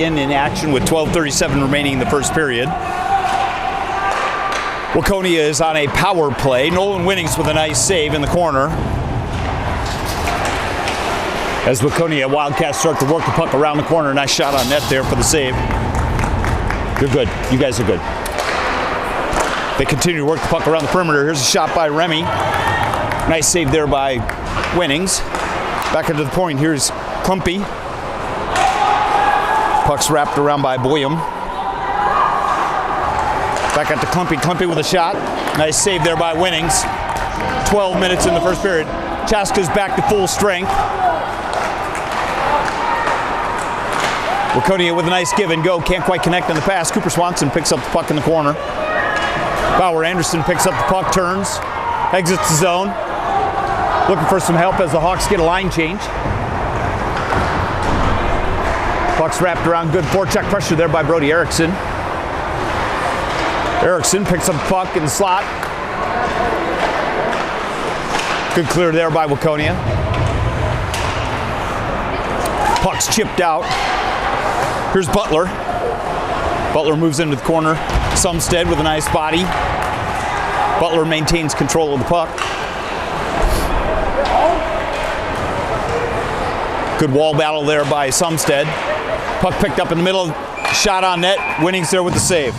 In action with 12:37 remaining in the first period. Waconia is on a power play. Nolan Winnings with a nice save in the corner. As Waconia Wildcats start to work the puck around the corner. Nice shot on net there for the save. You're good. You guys are good. They continue to work the puck around the perimeter. Here's a shot by Remy. Nice save there by Winnings. Back into the point. Here's Klumpy. Puck's wrapped around by Boyum. Back out to Klumpy. Klumpy with a shot. Nice save there by Winnings. 12 minutes in the first period. Chaska's back to full strength. Waconia with a nice give and go. Can't quite connect on the pass. Cooper Swanson picks up the puck in the corner. Bauer Anderson picks up the puck, turns, exits the zone. Looking for some help as the Hawks get a line change. Puck's wrapped around, good forecheck pressure there by Brody Erickson. Erickson picks up the puck in the slot. Good clear there by Waconia. Puck's chipped out. Here's Butler. Butler moves into the corner. Sumstead with a nice body. Butler maintains control of the puck. Good wall battle there by Sumstead. Puck picked up in the middle, shot on net, Winnings there with the save.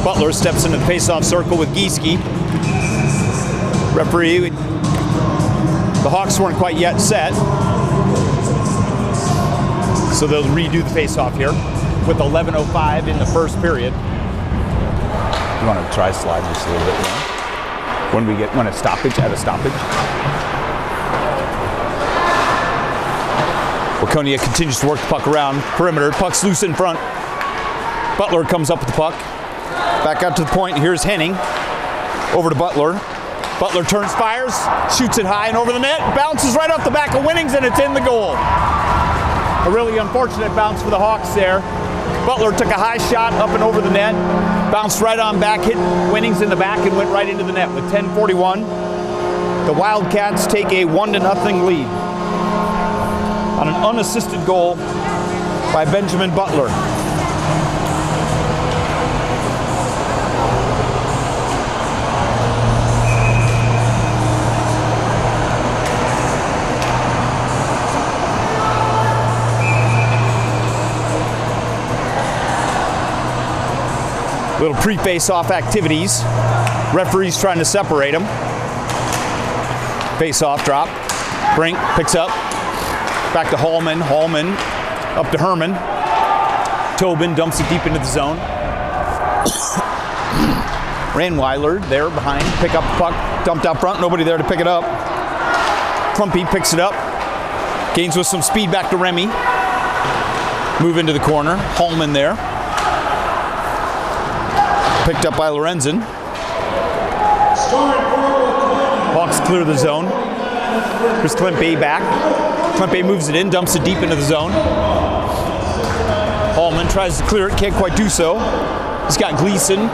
Butler steps into the face-off circle with Gieske. Referee, the Hawks weren't quite yet set. So they'll redo the face-off here with 11:05 in the first period. You want to try slide just a little bit more? When a stoppage, at a stoppage. Waconia continues to work the puck around perimeter. Puck's loose in front. Butler comes up with the puck. Back out to the point. Here's Henning. Over to Butler. Butler turns, fires, shoots it high and over the net. Bounces right off the back of Winnings and it's in the goal. A really unfortunate bounce for the Hawks there. Butler took a high shot up and over the net. Bounced right on back, hit Winnings in the back and went right into the net with 10:41. The Wildcats take a 1-0 lead on an unassisted goal by Benjamin Butler. Little pre-face-off activities. Referees trying to separate them. Face-off drop. Brink picks up. Back to Hallman. Hallman up to Herman. Tobin dumps it deep into the zone. Ranweiler there behind. Pick up the puck. Dumped out front. Nobody there to pick it up. Klumpy picks it up. Gains with some speed back to Remy. Move into the corner. Hallman there. Picked up by Lorenzen. Hawks clear the zone. Here's Klimpy back. Klimpy moves it in, dumps it deep into the zone. Hallman tries to clear it, can't quite do so. He's got Gleason.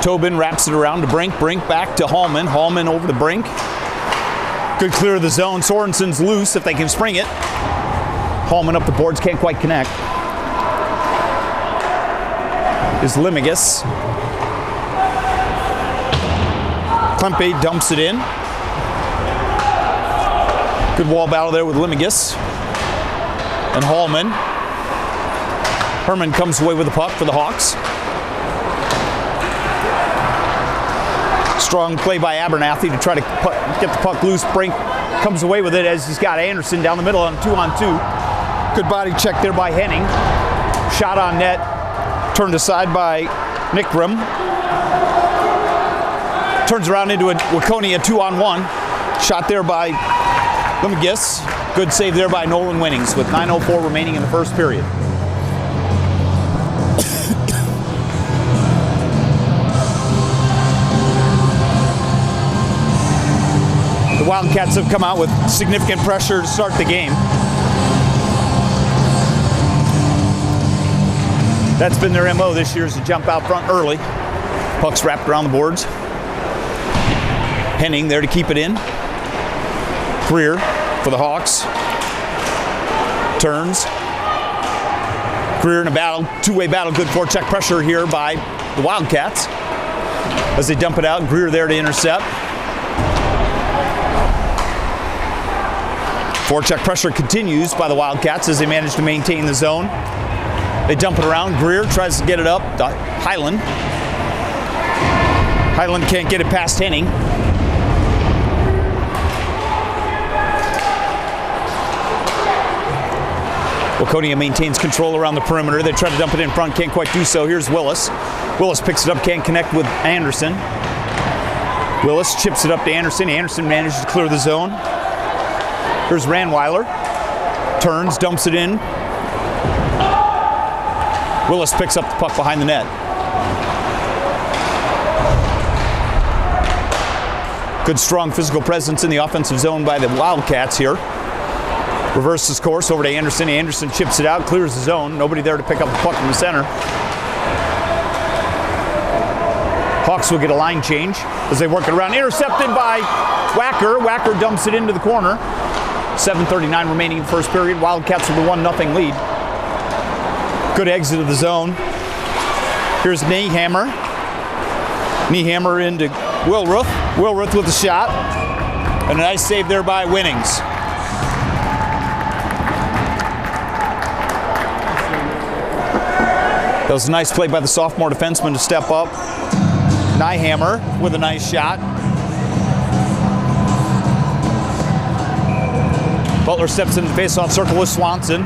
Tobin wraps it around to Brink. Brink back to Hallman. Hallman over to Brink. Good clear of the zone. Sorensen's loose if they can spring it. Hallman up the boards, can't quite connect. Is Limigus. Klimpy dumps it in. Good wall battle there with Limigus. And Hallman. Herman comes away with the puck for the Hawks. Strong play by Abernathy to try to get the puck loose. Brink comes away with it as he's got Anderson down the middle on 2-on-2. Good body check there by Henning. Shot on net. Turned aside by Nickram. Turns around into a Waconia 2-on-1. Shot there by Limigus. Good save there by Nolan Winnings with 9:04 remaining in the first period. The Wildcats have come out with significant pressure to start the game. That's been their MO this year, is to jump out front early. Puck's wrapped around the boards. Henning there to keep it in. Greer for the Hawks. Turns. Greer in a battle, two-way battle, good forecheck pressure here by the Wildcats. As they dump it out, Greer there to intercept. Forecheck pressure continues by the Wildcats as they manage to maintain the zone. They dump it around. Greer tries to get it up. Highland. Highland can't get it past Henning. Waconia maintains control around the perimeter. They try to dump it in front, can't quite do so. Here's Willis. Willis picks it up, can't connect with Anderson. Willis chips it up to Anderson. Anderson manages to clear the zone. Here's Ranweiler. Turns, dumps it in. Willis picks up the puck behind the net. Good, strong physical presence in the offensive zone by the Wildcats here. Reverses course over to Anderson. Anderson chips it out, clears the zone. Nobody there to pick up the puck in the center. Hawks will get a line change as they work it around. Intercepted by Wacker. Wacker dumps it into the corner. 7:39 remaining in the first period. Wildcats with a 1-0 lead. Good exit of the zone. Here's Niehammer. Niehammer into Wilruth. Wilruth with a shot. And a nice save there by Winnings. That was a nice play by the sophomore defenseman to step up. Niehammer with a nice shot. Butler steps into the face-off circle with Swanson.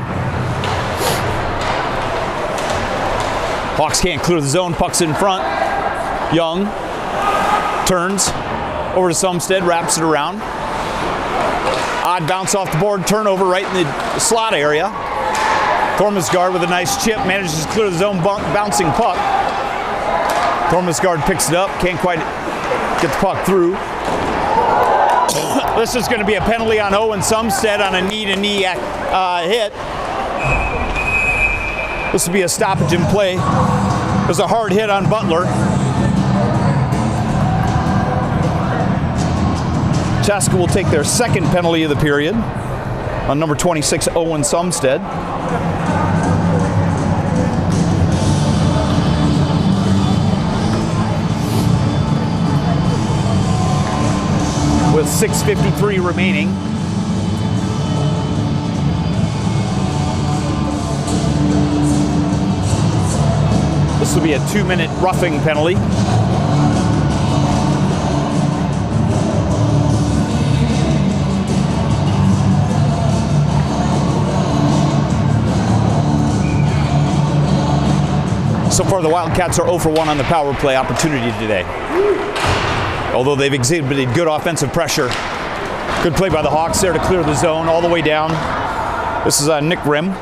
Hawks can't clear the zone. Puck's in front. Young turns over to Sumstead, wraps it around. Odd bounce off the board, turnover right in the slot area. Thormisgaard with a nice chip, manages to clear the zone, bouncing puck. Thormisgaard picks it up, can't quite get the puck through. This is going to be a penalty on Owen Sumstead on a knee-to-knee hit. This will be a stoppage in play. There's a hard hit on Butler. Chaska will take their second penalty of the period on number 26, Owen Sumstead. With 6:53 remaining. This will be a 2-minute roughing penalty. So far, the Wildcats are 0 for 1 on the power play opportunity today. Although they've exhibited good offensive pressure. Good play by the Hawks there to clear the zone all the way down. This is Nick Grimm.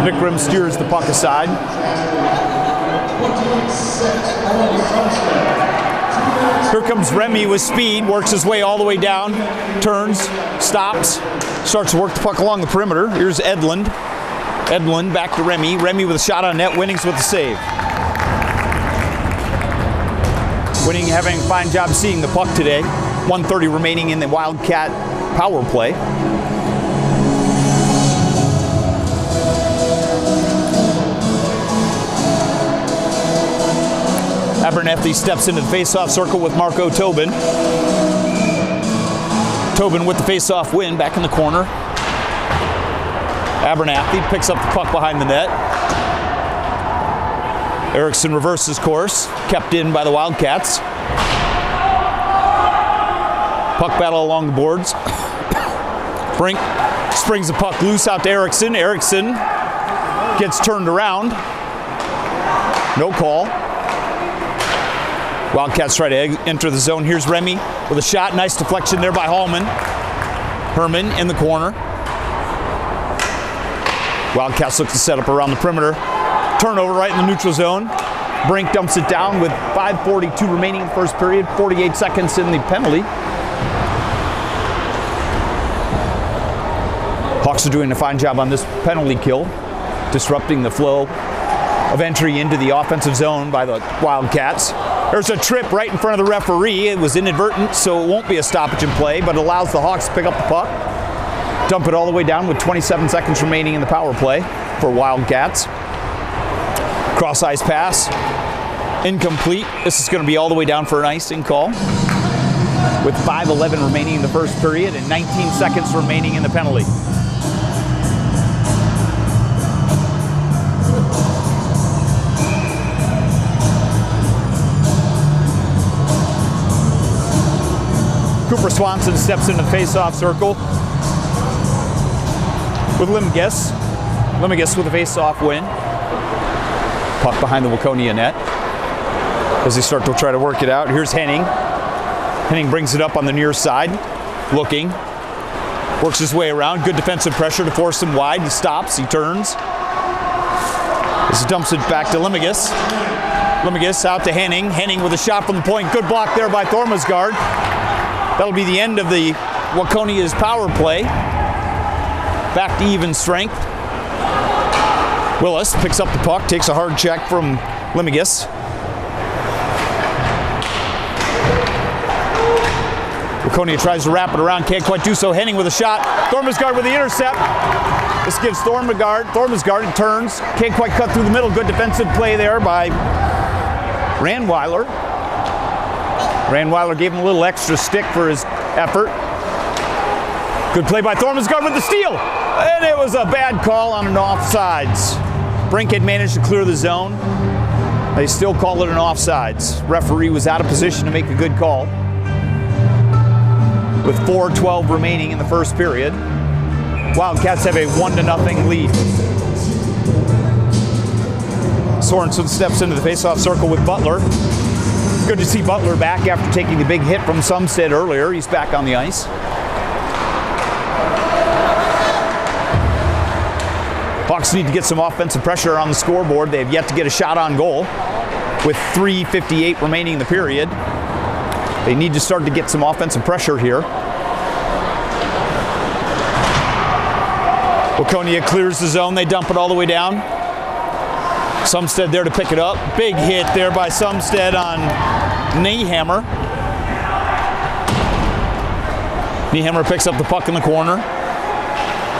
Nick Grimm steers the puck aside. Here comes Remy with speed, works his way all the way down, turns, stops, starts to work the puck along the perimeter. Here's Edlund. Edlund back to Remy. Remy with a shot on net, Winnings with the save. Winning having a fine job seeing the puck today. 1:30 remaining in the Wildcat power play. Abernethy steps into the face-off circle with Marco Tobin. Tobin with the face-off win back in the corner. Abernathy picks up the puck behind the net. Erickson reverses course, kept in by the Wildcats. Puck battle along the boards. Brink springs the puck loose out to Erickson. Erickson gets turned around. No call. Wildcats try to enter the zone. Here's Remy with a shot. Nice deflection there by Hallman. Herman in the corner. Wildcats look to set up around the perimeter. Turnover right in the neutral zone. Brink dumps it down with 5:42 remaining in the first period. 48 seconds in the penalty. Hawks are doing a fine job on this penalty kill, disrupting the flow of entry into the offensive zone by the Wildcats. There's a trip right in front of the referee. It was inadvertent, so it won't be a stoppage in play, but allows the Hawks to pick up the puck, dump it all the way down with 27 seconds remaining in the power play for Wildcats. Cross ice pass, incomplete. This is going to be all the way down for an icing call with 5:11 remaining in the first period and 19 seconds remaining in the penalty. Cooper Swanson steps into the face-off circle with Limgus. Limgus with a face-off win. Puck behind the Waconia net as they start to try to work it out. Here's Henning. Henning brings it up on the near side, looking. Works his way around. Good defensive pressure to force him wide. He stops. He turns. As he dumps it back to Limgus. Limgus out to Henning. Henning with a shot from the point. Good block there by Thormasgaard. That'll be the end of the Waconia's power play. Back to even strength. Willis picks up the puck, takes a hard check from Limgus. Waconia tries to wrap it around, can't quite do so. Henning with a shot. Thormasgaard with the intercept. This gives Thormasgaard turns, can't quite cut through the middle. Good defensive play there by Ranweiler. Ranweiler gave him a little extra stick for his effort. Good play by Thormasgaard with the steal. And it was a bad call on an offsides. Brink had managed to clear the zone. They still call it an offsides. Referee was out of position to make a good call. With 4:12 remaining in the first period. Wildcats have a 1-0 lead. Sorensen steps into the face-off circle with Butler. Good to see Butler back after taking the big hit from Sumstead earlier. He's back on the ice. Hawks need to get some offensive pressure on the scoreboard. They have yet to get a shot on goal with 3:58 remaining in the period. They need to start to get some offensive pressure here. Waconia clears the zone. They dump it all the way down. Sumstead there to pick it up. Big hit there by Sumstead on Niehammer. Niehammer picks up the puck in the corner.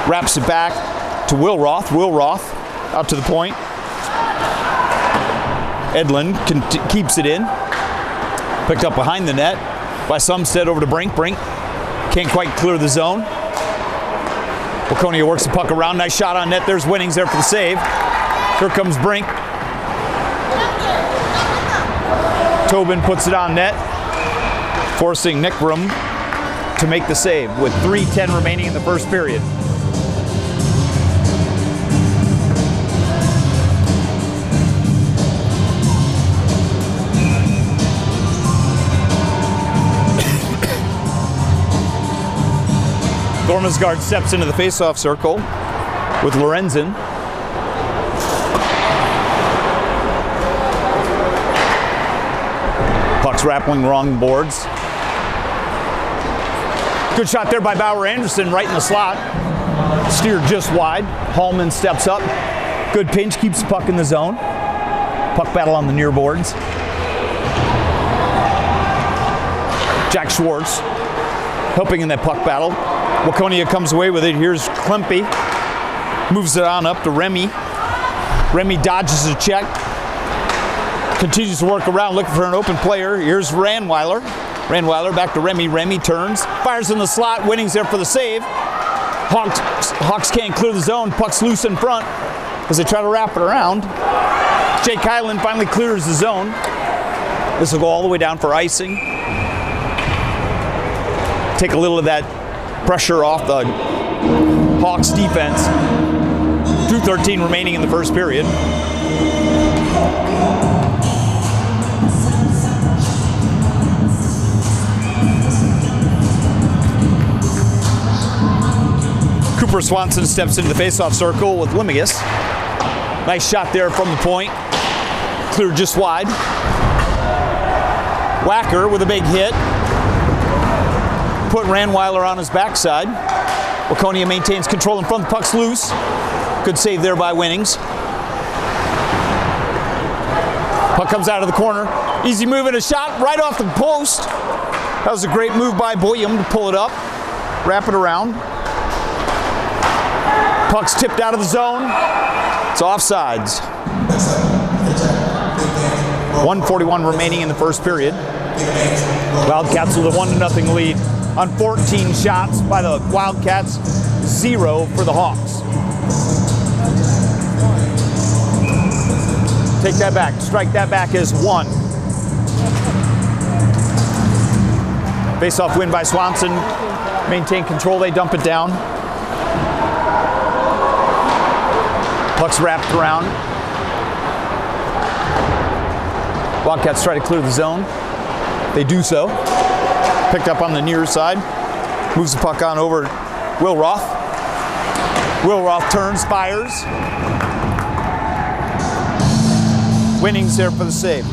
Wraps it back to Wilroth. Wilroth out to the point. Edlin keeps it in. Picked up behind the net by Sumstead over to Brink. Brink can't quite clear the zone. Waconia works the puck around. Nice shot on net. There's Winnings there for the save. Here comes Brink. Tobin puts it on net, forcing Nickram to make the save with 3:10 remaining in the first period. Thormasgaard steps into the face-off circle with Lorenzen. Puck's rappling wrong boards. Good shot there by Bauer Anderson right in the slot. Steered just wide. Hallman steps up. Good pinch, keeps the puck in the zone. Puck battle on the near boards. Jack Schwartz helping in that puck battle. Waconia comes away with it. Here's Klempe. Moves it on up to Remy. Remy dodges a check. Continues to work around looking for an open player. Here's Ranweiler. Ranweiler back to Remy. Remy turns. Fires in the slot. Winnings there for the save. Hawks can't clear the zone. Puck's loose in front as they try to wrap it around. Jake Hyland finally clears the zone. This will go all the way down for icing. Take a little of that pressure off the Hawks defense. 2:13 remaining in the first period. Cooper Swanson steps into the face-off circle with Limigus. Nice shot there from the point. Cleared just wide. Wacker with a big hit. Put Ranweiler on his backside. Waconia maintains control in front, the puck's loose. Good save there by Winnings. Puck comes out of the corner. Easy move and a shot right off the post. That was a great move by Boyum to pull it up, wrap it around. Puck's tipped out of the zone. It's offsides. 1:41 remaining in the first period. Wildcats with a 1-0 lead on 14 shots by the Wildcats, 0 for the Hawks. Take that back, strike that back as 1. Face-off win by Swanson. Maintain control, they dump it down. Puck's wrapped around. Wildcats try to clear the zone. They do so. Picked up on the near side. Moves the puck on over Wilroth. Wilroth turns, fires. Winnings there for the save.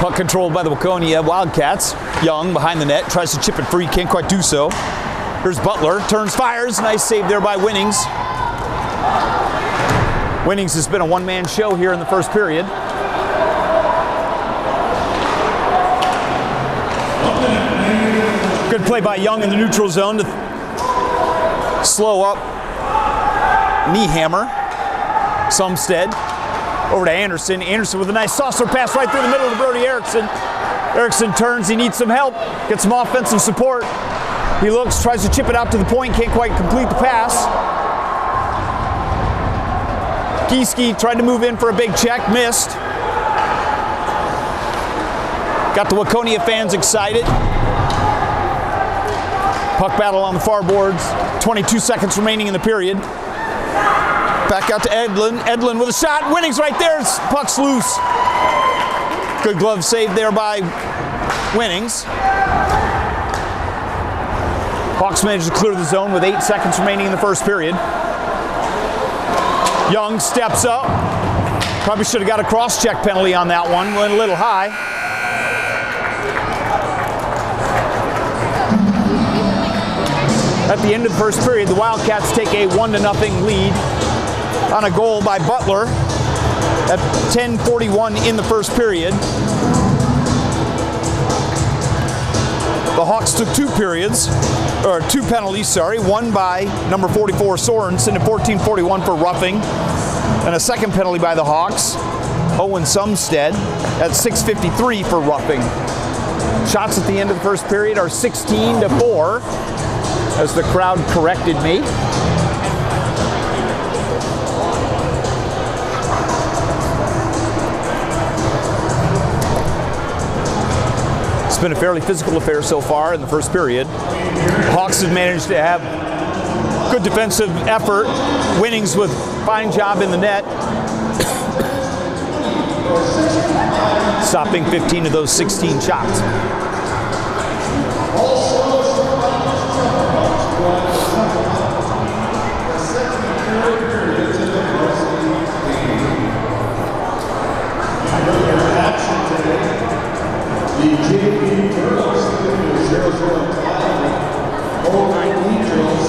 Puck controlled by the Waconia Wildcats. Young behind the net, tries to chip it free, can't quite do so. Here's Butler, turns, fires. Nice save there by Winnings. Winnings has been a one-man show here in the first period. Good play by Young in the neutral zone to slow up Niehammer. Sumstead over to Anderson. Anderson with a nice saucer pass right through the middle to Brody Erickson. Erickson turns, he needs some help, gets some offensive support. He looks, tries to chip it out to the point, can't quite complete the pass. Gieske tried to move in for a big check, missed. Got the Waconia fans excited. Puck battle on the far boards. 22 seconds remaining in the period. Back out to Edlin. Edlin with a shot. Winnings right there. Puck's loose. Good glove save there by Winnings. Hawks managed to clear the zone with 8 seconds remaining in the first period. Young steps up. Probably should have got a cross-check penalty on that one. Went a little high. At the end of the first period, the Wildcats take a 1-0 lead on a goal by Butler at 10:41 in the first period. The Hawks took two penalties, one by number 44 Sorensen at 14:41 for roughing, and a second penalty by the Hawks, Owen Sumstead at 6:53 for roughing. Shots at the end of the first period are 16-4, as the crowd corrected me. It's been a fairly physical affair so far in the first period. The Hawks have managed to have good defensive effort. Winnings with fine job in the net. Stopping 15 of those 16 shots. The JV girls, 0-0-5, girls,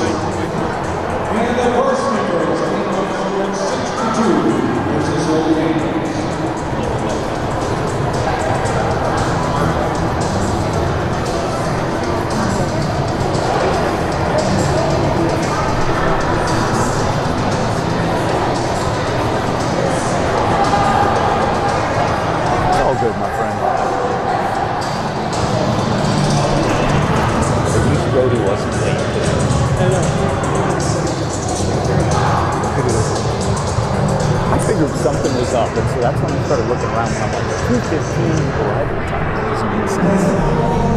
and the varsity girls, 62 versus Old Angels. All good, my friend. Brody wasn't late today. I figured something was up, and so that's when I started looking around. And I'm like, 2:15 arrival time doesn't make sense.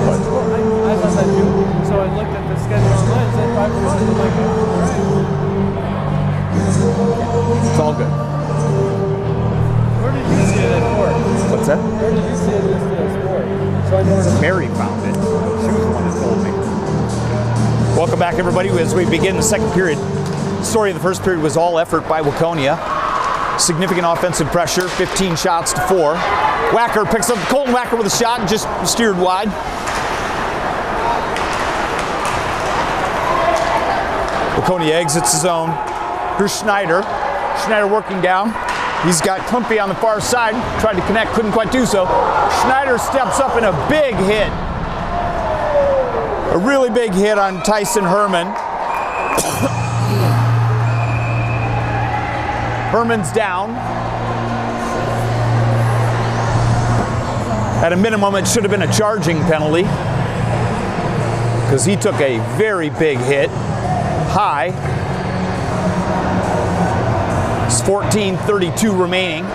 But I thought that too. So I looked at the schedule online and said 5 o'clock. I'm like, it's all good. where did you see it at sport? What's that? Where did you see it listed at sport? So I know where to Mary found it. She was the one that told me. back, everybody, as we begin the second period. The story of the first period was all effort by Waconia. Significant offensive pressure, 15 shots to 4. Wacker picks up Colton Wacker with a shot and just steered wide. Waconia exits his zone. Here's Schneider. Schneider working down. He's got Klumpy on the far side. Tried to connect, couldn't quite do so. Schneider steps up in a big hit. A really big hit on Tyson Herman. Herman's down. At a minimum, it should have been a charging penalty because he took a very big hit. High. It's 14:32 remaining.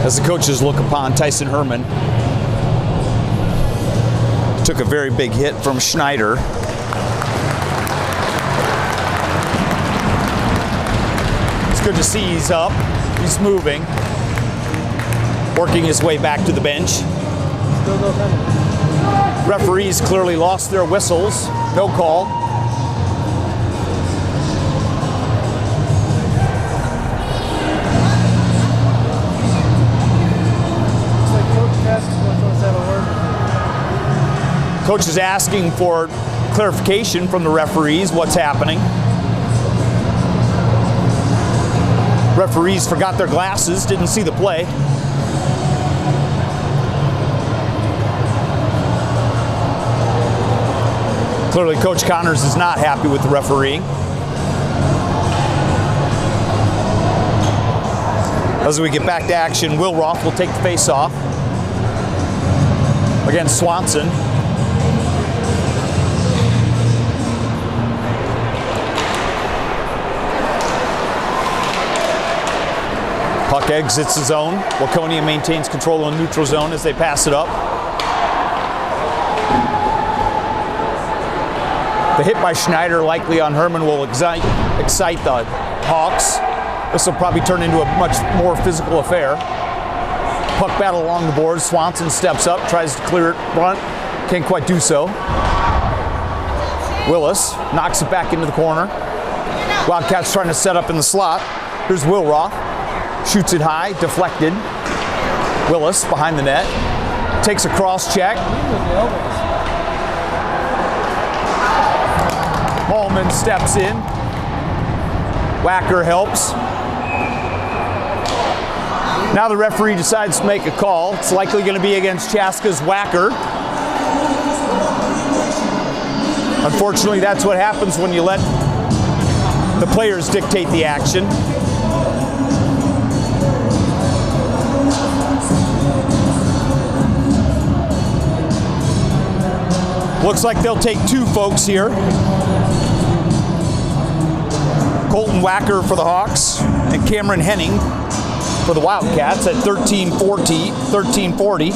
As the coaches look upon Tyson Herman, took a very big hit from Schneider. It's good to see he's up, he's moving, working his way back to the bench. Referees clearly lost their whistles, no call. Coach is asking for clarification from the referees, what's happening. Referees forgot their glasses, didn't see the play. Clearly, Coach Connors is not happy with the refereeing. As we get back to action, Will Roth will take the face-off against Swanson. Puck exits the zone. Waconia maintains control in the neutral zone as they pass it up. The hit by Schneider, likely on Herman, will excite the Hawks. This will probably turn into a much more physical affair. Puck battle along the boards. Swanson steps up, tries to clear it front. Can't quite do so. Willis knocks it back into the corner. Wildcats trying to set up in the slot. Here's Will Roth. Shoots it high, deflected. Willis behind the net. Takes a cross check. Hallman steps in. Wacker helps. Now the referee decides to make a call. It's likely going to be against Chaska's Wacker. Unfortunately, that's what happens when you let the players dictate the action. Looks like they'll take two folks here. Colton Wacker for the Hawks and Cameron Henning for the Wildcats at 13:40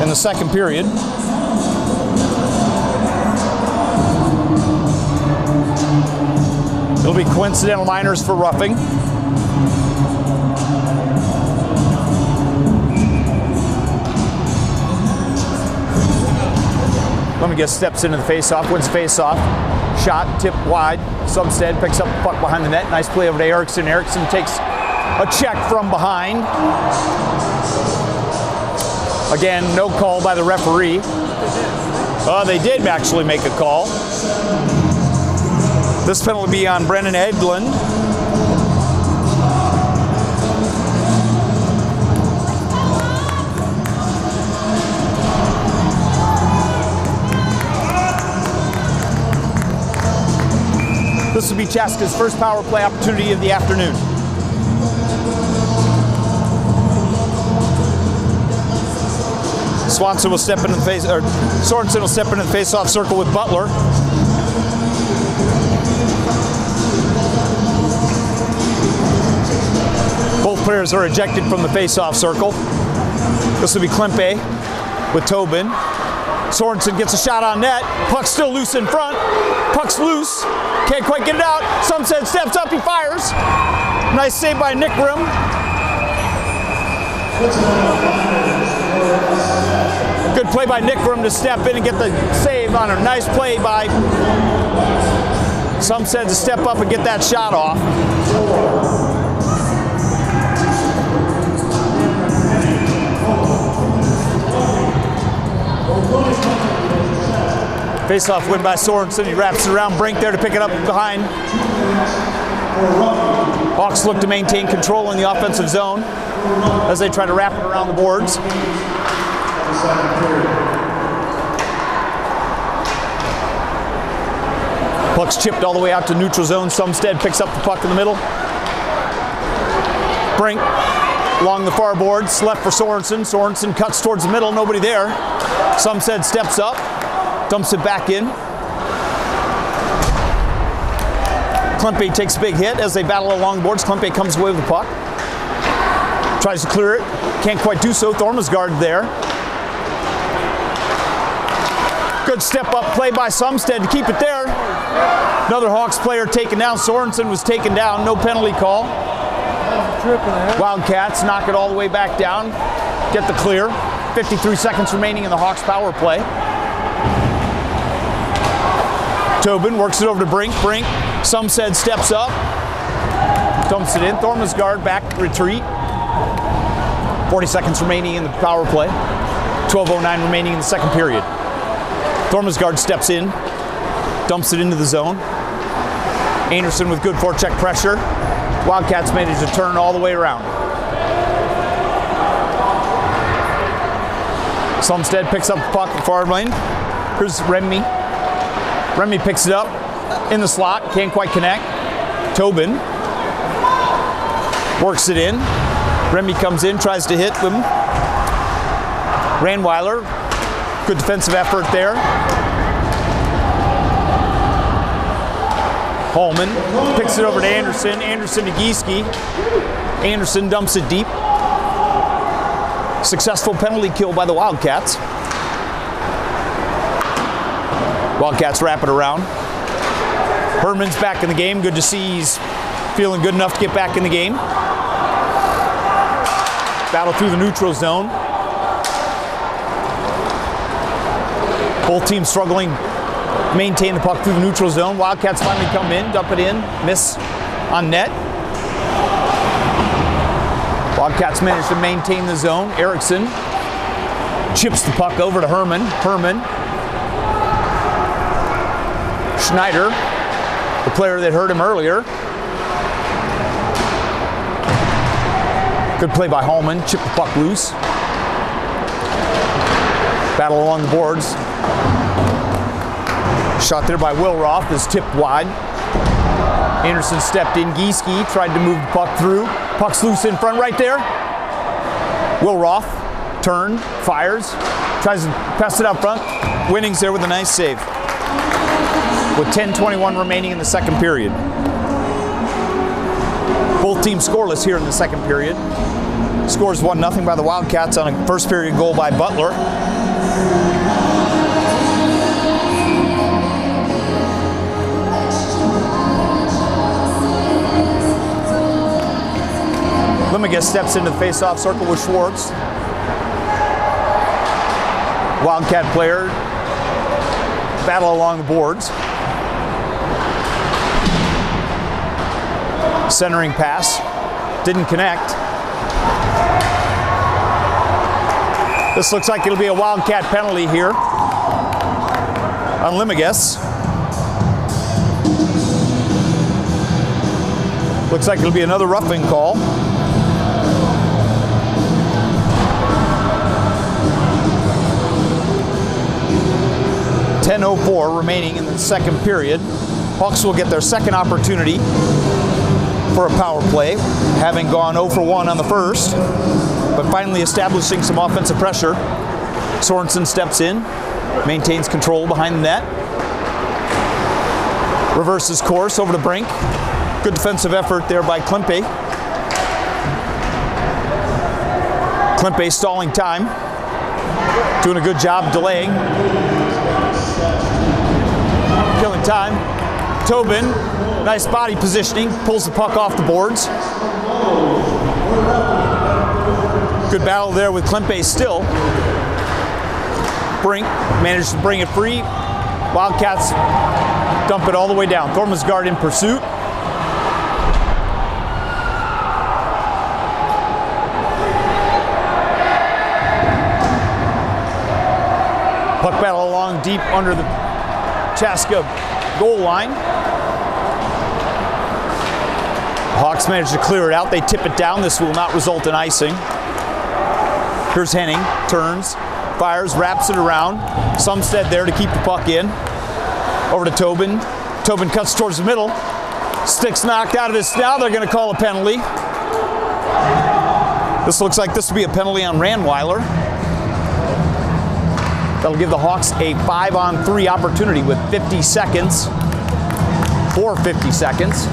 in the second period. It'll be coincidental minors for roughing. Lemigus steps into the faceoff, wins the faceoff. Shot, tipped wide. Sumstead picks up the puck behind the net. Nice play over to Erickson. Erickson takes a check from behind. Again, no call by the referee. They did actually make a call. This penalty will be on Brennan Edlund. This will be Chaska's first power play opportunity of the afternoon. Swanson will step into the face, or Sorensen will step into the face-off circle with Butler. Both players are ejected from the face-off circle. This will be Klempe with Tobin. Sorensen gets a shot on net. Puck's still loose in front. Puck's loose. Can't quite get it out. Sumstead steps up, he fires. Nice save by Nick Grimm. Good play by Nick Grimm to step in and get the save on a nice play by Sumstead to step up and get that shot off. Face-off win by Sorensen. He wraps it around Brink there to pick it up behind. Hawks look to maintain control in the offensive zone as they try to wrap it around the boards. Puck's chipped all the way out to neutral zone. Sumstead picks up the puck in the middle. Brink along the far boards, left for Sorensen. Sorensen cuts towards the middle, nobody there. Sumstead steps up, dumps it back in. Klempe takes a big hit as they battle along the boards. Klempe comes away with the puck. Tries to clear it, can't quite do so. Thormesgaard there. Good step up play by Sumstead to keep it there. Another Hawks player taken down. Sorensen was taken down, no penalty call. Wildcats knock it all the way back down, get the clear. 53 seconds remaining in the Hawks power play. Tobin works it over to Brink. Brink, Sumstead steps up, dumps it in. Thormesgaard back, retreat. 40 seconds remaining in the power play. 12:09 remaining in the second period. Thormesgaard steps in, dumps it into the zone. Anderson with good forecheck pressure. Wildcats manage to turn all the way around. Sumstead picks up the puck at forward lane. Here's Remy. Remy picks it up in the slot, can't quite connect. Tobin works it in. Remy comes in, tries to hit him. Ranweiler, good defensive effort there. Holman picks it over to Anderson. Anderson to Gieske. Anderson dumps it deep. Successful penalty kill by the Wildcats. Wildcats wrap it around. Herman's back in the game. Good to see he's feeling good enough to get back in the game. Battle through the neutral zone. Both teams struggling to maintain the puck through the neutral zone. Wildcats finally come in, dump it in, miss on net. Wildcats manage to maintain the zone. Eriksson chips the puck over to Herman. Herman. Schneider, the player that hurt him earlier. Good play by Holman, chip the puck loose. Battle along the boards. Shot there by Wilroth is tipped wide. Anderson stepped in. Gieske tried to move the puck through. Puck's loose in front right there. Wilroth, turn, fires, tries to pass it out front. Winnings there with a nice save. With 10:21 remaining in the second period. Both teams scoreless here in the second period. Scores 1-0 by the Wildcats on a first period goal by Butler. Limiga steps into the face-off circle with Schwartz. Wildcat player battle along the boards. Centering pass, didn't connect. This looks like it'll be a Wildcat penalty here on Limigas. Looks like it'll be another roughing call. .10:04 remaining in the second period. Hawks will get their second opportunity for a power play, having gone 0 for 1 on the first, but finally establishing some offensive pressure. Sorensen steps in, maintains control behind the net. Reverses course over to Brink. Good defensive effort there by Klimpe. Klimpe stalling time. Doing a good job delaying. Killing time. Tobin, nice body positioning, pulls the puck off the boards. Good battle there with Klimpe still. Brink managed to bring it free. Wildcats dump it all the way down. Thormesgaard in pursuit. Puck battle along deep under the Chaska goal line. Hawks manage to clear it out. They tip it down. This will not result in icing. Here's Henning, turns, fires, wraps it around. Sumstead there to keep the puck in. Over to Tobin. Tobin cuts towards the middle. Stick's knocked out of his. Now they're going to call a penalty. This looks like this will be a penalty on Ranweiler. That'll give the Hawks a 5-on-3 opportunity with 50 seconds. For 50 seconds.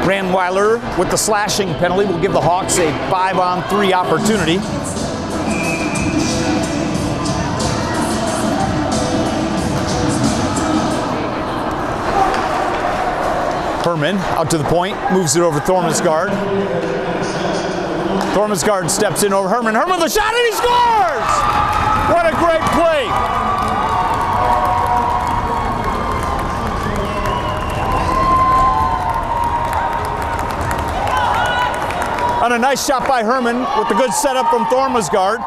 Ranweiler with the slashing penalty will give the Hawks a 5-on-3 opportunity. Herman out to the point, moves it over Thormesgaard. Thormesgaard steps in over Herman. Herman with the shot and he scores! What a great play! And a nice shot by Herman with the good setup from Thormesgaard.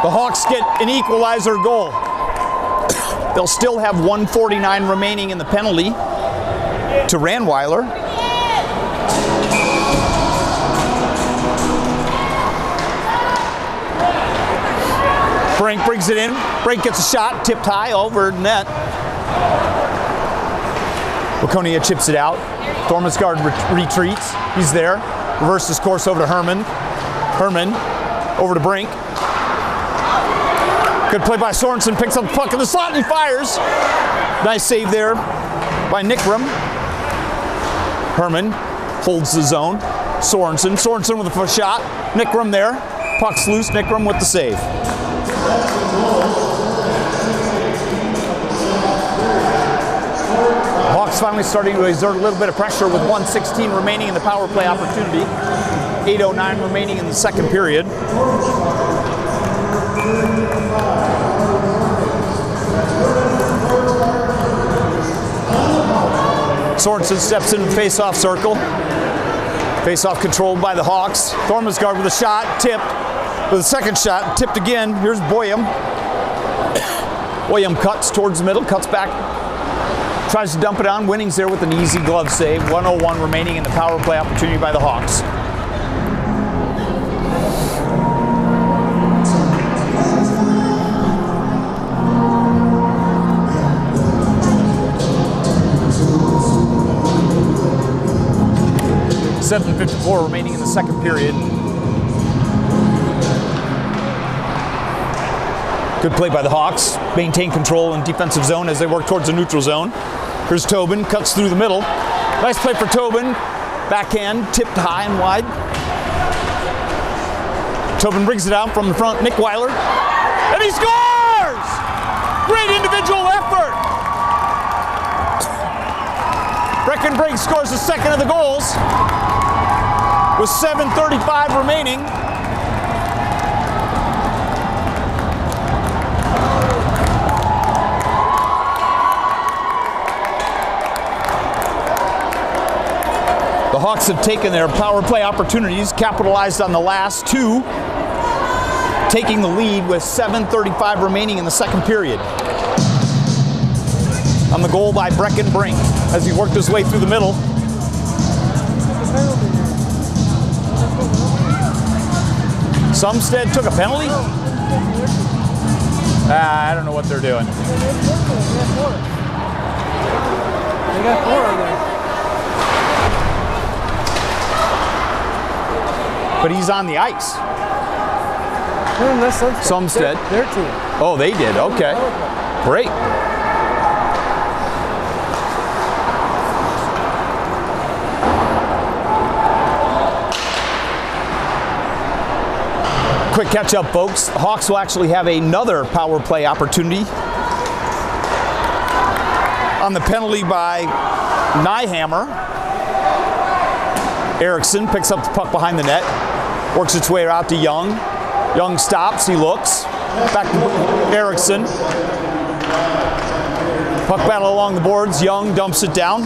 The Hawks get an equalizer goal. They'll still have 1:49 remaining in the penalty to Ranweiler. Brink brings it in. Brink gets a shot, tipped high over net. Waconia chips it out. Thormesgaard retreats. He's there. Reverses course over to Herman. Herman over to Brink. Good play by Sorensen. Picks up the puck in the slot and he fires. Nice save there by Nickram. Herman holds the zone. Sorensen with a shot. Nickram there. Puck's loose. Nickram with the save. Hawks finally starting to exert a little bit of pressure with 1:16 remaining in the power play opportunity. 8:09 remaining in the second period. Sorensen steps into the face-off circle. Face-off controlled by the Hawks. Thormesgaard with a shot, tipped. With a second shot, tipped again. Here's Boyum. Boyum cuts towards the middle, cuts back. Tries to dump it on. Winnings there with an easy glove save. 1:01 remaining in the power play opportunity by the Hawks. .54 remaining in the second period. Good play by the Hawks. Maintain control in defensive zone as they work towards the neutral zone. Here's Tobin, cuts through the middle. Nice play for Tobin. Backhand, tipped high and wide. Tobin brings it out from the front. Nick Weiler. And he scores! Great individual effort! Breckenbrink scores the second of the goals. With 7:35 remaining. The Hawks have taken their power play opportunities, capitalized on the last two, taking the lead with 7:35 remaining in the second period. On the goal by Breckenbrink as he worked his way through the middle. Sumstead took a penalty? I don't know what they're doing. They got 4 on there. But he's on the ice. That's Sumstead. Their team. Oh, they did. Okay. Great. Quick catch up, folks. Hawks will actually have another power play opportunity on the penalty by Nyhammer. Erickson picks up the puck behind the net, works its way out to Young. Young stops, he looks. Back to Erickson. Puck battle along the boards. Young dumps it down.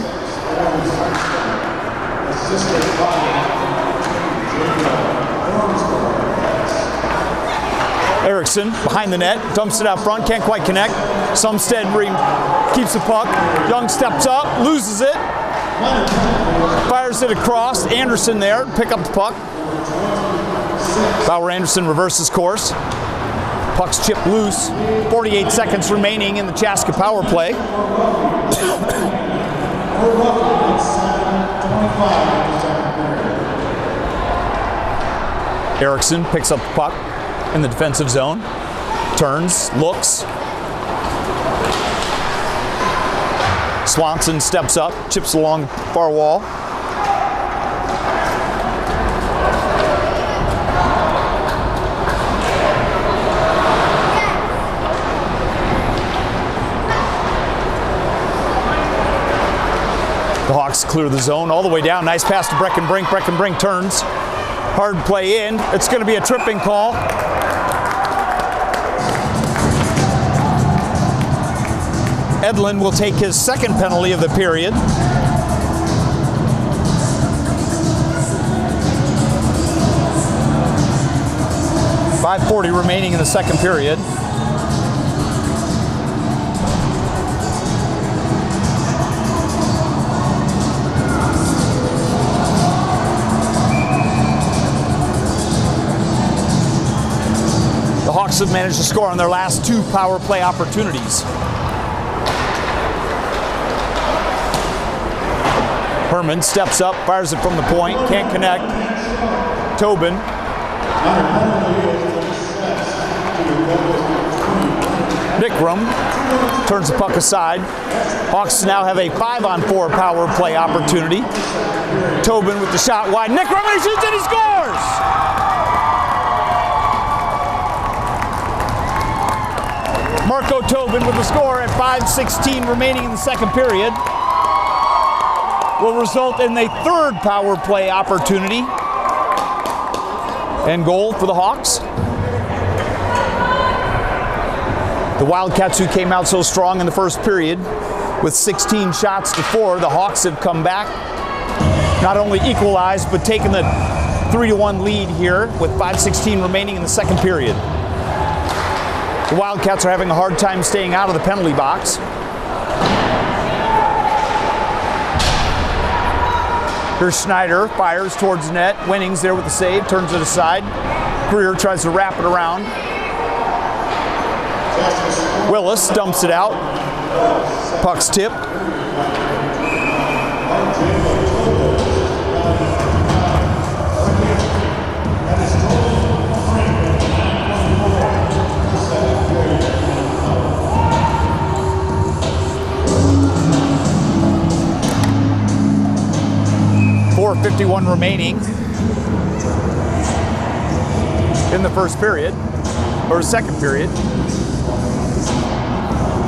Erickson behind the net, dumps it out front, can't quite connect. Sumstead keeps the puck. Young steps up, loses it. Fires it across. Anderson there, pick up the puck. Bauer Anderson reverses course. Puck's chipped loose. 48 seconds remaining in the Chaska power play. Erickson picks up the puck in the defensive zone. Turns, looks. Swanson steps up, chips along the far wall. The Hawks clear the zone all the way down. Nice pass to Breckenbrink. Breckenbrink turns. Hard play in. It's going to be a tripping call. Edlin will take his second penalty of the period. .540 remaining in the second period. The Hawks have managed to score on their last 2 power play opportunities. Herman steps up, fires it from the point, can't connect. Tobin. Nickram turns the puck aside. Hawks now have a 5-on-4 power play opportunity. Tobin with the shot wide. Nickram, and he shoots and he scores! Marco Tobin with the score at 5:16 remaining in the second period. Will result in a 3rd power play opportunity and goal for the Hawks. The Wildcats, who came out so strong in the first period with 16 shots to 4, the Hawks have come back, not only equalized, but taken the 3-1 lead here with 5:16 remaining in the second period. The Wildcats are having a hard time staying out of the penalty box. Here's Schneider, fires towards net. Winnings there with the save, turns it aside. Greer tries to wrap it around. Willis dumps it out. Puck's tip. .451 remaining in the first period, or second period.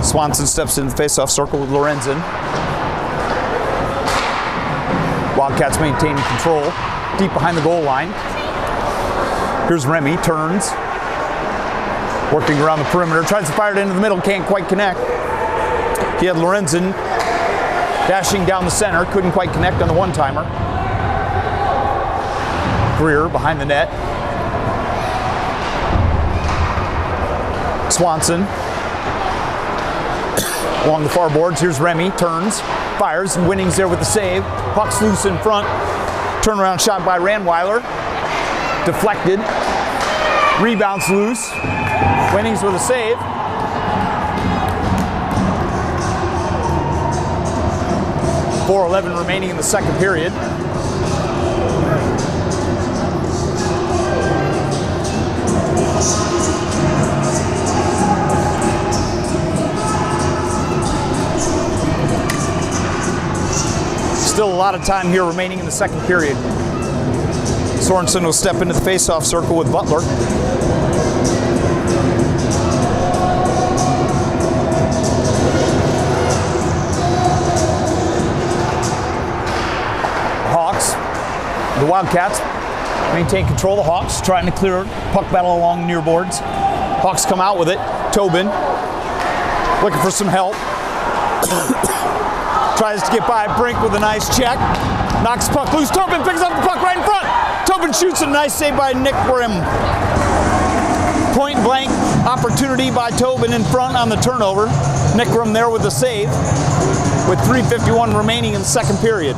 Swanson steps in the face-off circle with Lorenzen. Wildcats maintaining control deep behind the goal line. Here's Remy, turns. Working around the perimeter, tries to fire it into the middle, can't quite connect. He had Lorenzen dashing down the center, couldn't quite connect on the one-timer. Greer behind the net. Swanson along the far boards. Here's Remy, turns, fires, and Winnings there with the save. Puck's loose in front. Turnaround shot by Ranweiler. Deflected. Rebounds loose. Winnings with a save. .4:11 remaining in the second period. Still a lot of time here remaining in the second period. Sorensen will step into the face-off circle with Butler. Hawks, the Wildcats maintain control. The Hawks trying to clear puck battle along near boards. Hawks come out with it. Tobin looking for some help. Tries to get by Brink with a nice check. Knocks the puck loose. Tobin picks up the puck right in front. Tobin shoots a nice save by Nick Grimm. Point blank opportunity by Tobin in front on the turnover. Nick Grimm there with the save with 3:51 remaining in the second period.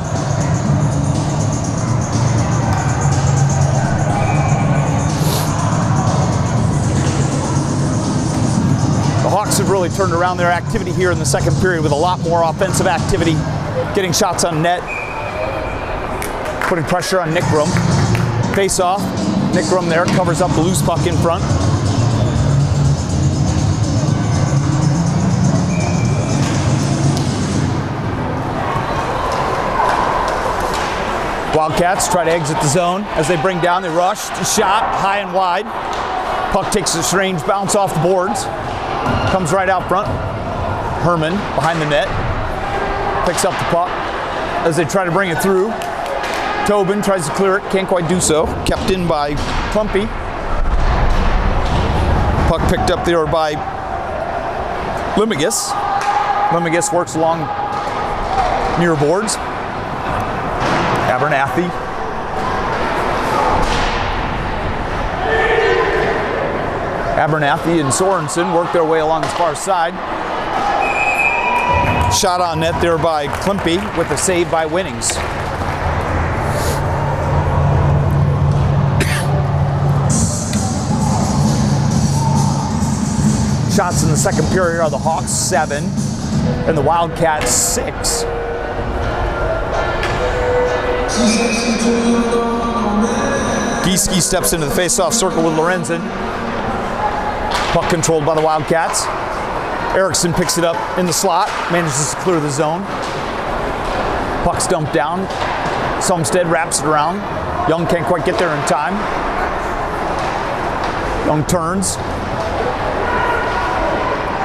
The Hawks have really turned around their activity here in the second period with a lot more offensive activity, getting shots on net, putting pressure on Nick Grimm. Face off, Nick Grimm there covers up the loose puck in front. Wildcats try to exit the zone. As they bring down, they rush, shot high and wide. Puck takes a strange bounce off the boards. Comes right out front. Herman behind the net. Picks up the puck as they try to bring it through. Tobin tries to clear it, can't quite do so. Kept in by Clumpy. Puck picked up there by Limigus. Limigus works along near boards. Abernathy. Abernathy and Sorensen work their way along the far side. Shot on net there by Klimpy with a save by Winnings. Shots in the second period are the Hawks 7 and the Wildcats 6. Gieske steps into the face-off circle with Lorenzen. Puck controlled by the Wildcats. Erickson picks it up in the slot, manages to clear the zone. Puck's dumped down. Sumstead wraps it around. Young can't quite get there in time. Young turns.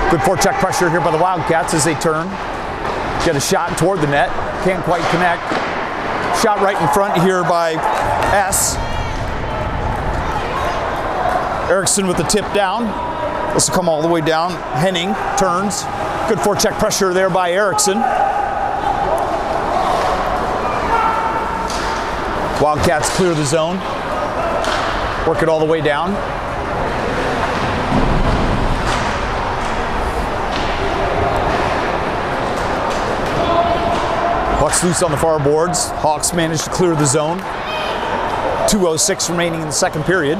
Good forecheck pressure here by the Wildcats as they turn. Get a shot toward the net. Can't quite connect. Shot right in front here by S. Erickson with the tip down. This will come all the way down. Henning turns. Good forecheck pressure there by Erickson. Wildcats clear the zone. Work it all the way down. Puck's loose on the far boards. Hawks managed to clear the zone. 2:06 remaining in the second period.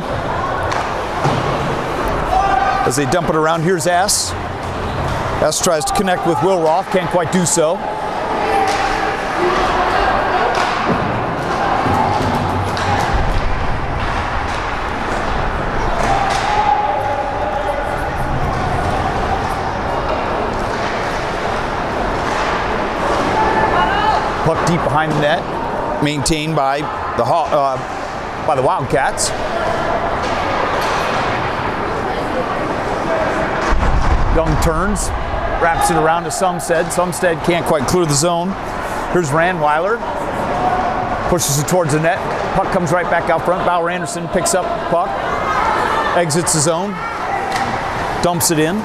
As they dump it around, here's S. S tries to connect with Wilroth, can't quite do so. Puck deep behind the net, maintained by the Wildcats. Young turns, wraps it around to Sumstead. Sumstead can't quite clear the zone. Here's Randweiler, pushes it towards the net. Puck comes right back out front. Bauer Anderson picks up the puck, exits the zone, dumps it in.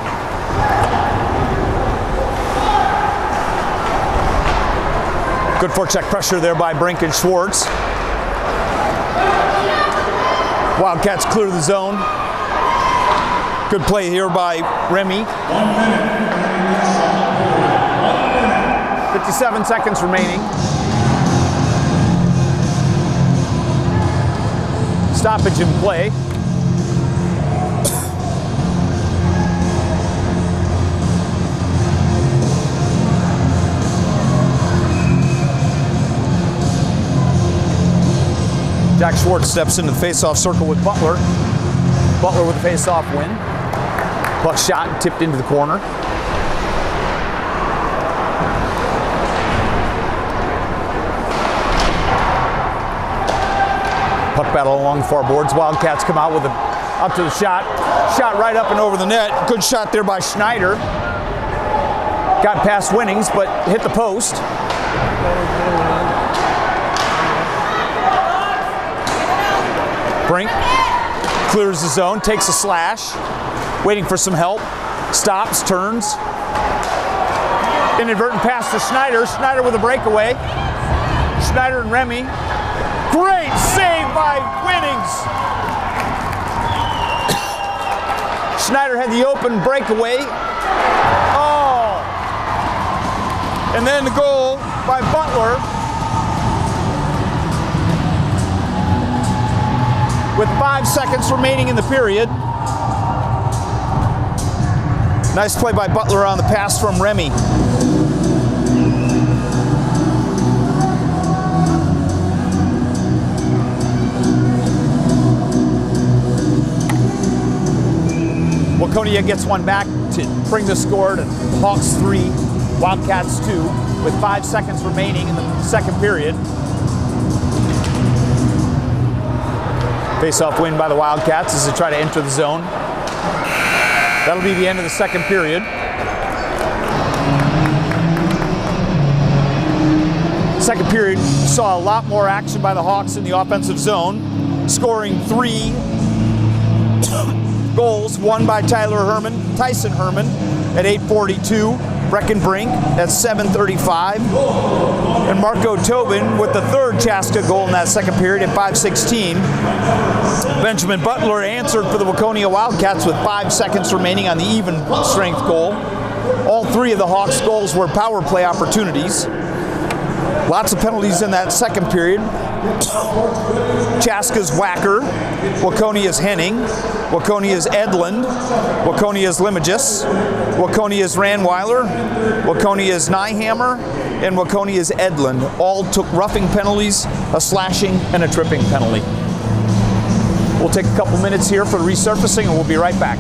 Good forecheck pressure there by Brink and Schwartz. Wildcats clear the zone. Good play here by Remy. 57 seconds remaining. Stoppage in play. Jack Schwartz steps into the face-off circle with Butler. Butler with a face-off win. Puck shot and tipped into the corner. Puck battle along the far boards. Wildcats come out with a up to the shot. Shot right up and over the net. Good shot there by Schneider. Got past Winnings, but hit the post. Brink clears the zone, takes a slash, waiting for some help. Stops, turns. Inadvertent pass to Schneider. Schneider with a breakaway. Schneider and Remy. Great save by Winnings. Schneider had the open breakaway. Oh! And then the goal by Butler. With 5 seconds remaining in the period. Nice play by Butler on the pass from Remy. Waconia gets one back to bring the score to Hawks 3, Wildcats 2, with 5 seconds remaining in the second period. Face-off win by the Wildcats as they try to enter the zone. That'll be the end of the second period. Second period saw a lot more action by the Hawks in the offensive zone, scoring 3 goals, one by Tyson Herman at 8:42, Breckenbrink at 7:35, and Marco Tobin with the third Chaska goal in that second period at 5:16. Benjamin Butler answered for the Waconia Wildcats with 5 seconds remaining on the even strength goal. All 3 of the Hawks' goals were power play opportunities. Lots of penalties in that second period. Chaska's Wacker, Waconia's Henning, Waconia's Edlund, Waconia's Limoges, Waconia's Ranweiler, Waconia's Nyhammer, and Waconia's Edlund. All took roughing penalties, a slashing, and a tripping penalty. We'll take a couple minutes here for resurfacing, and we'll be right back.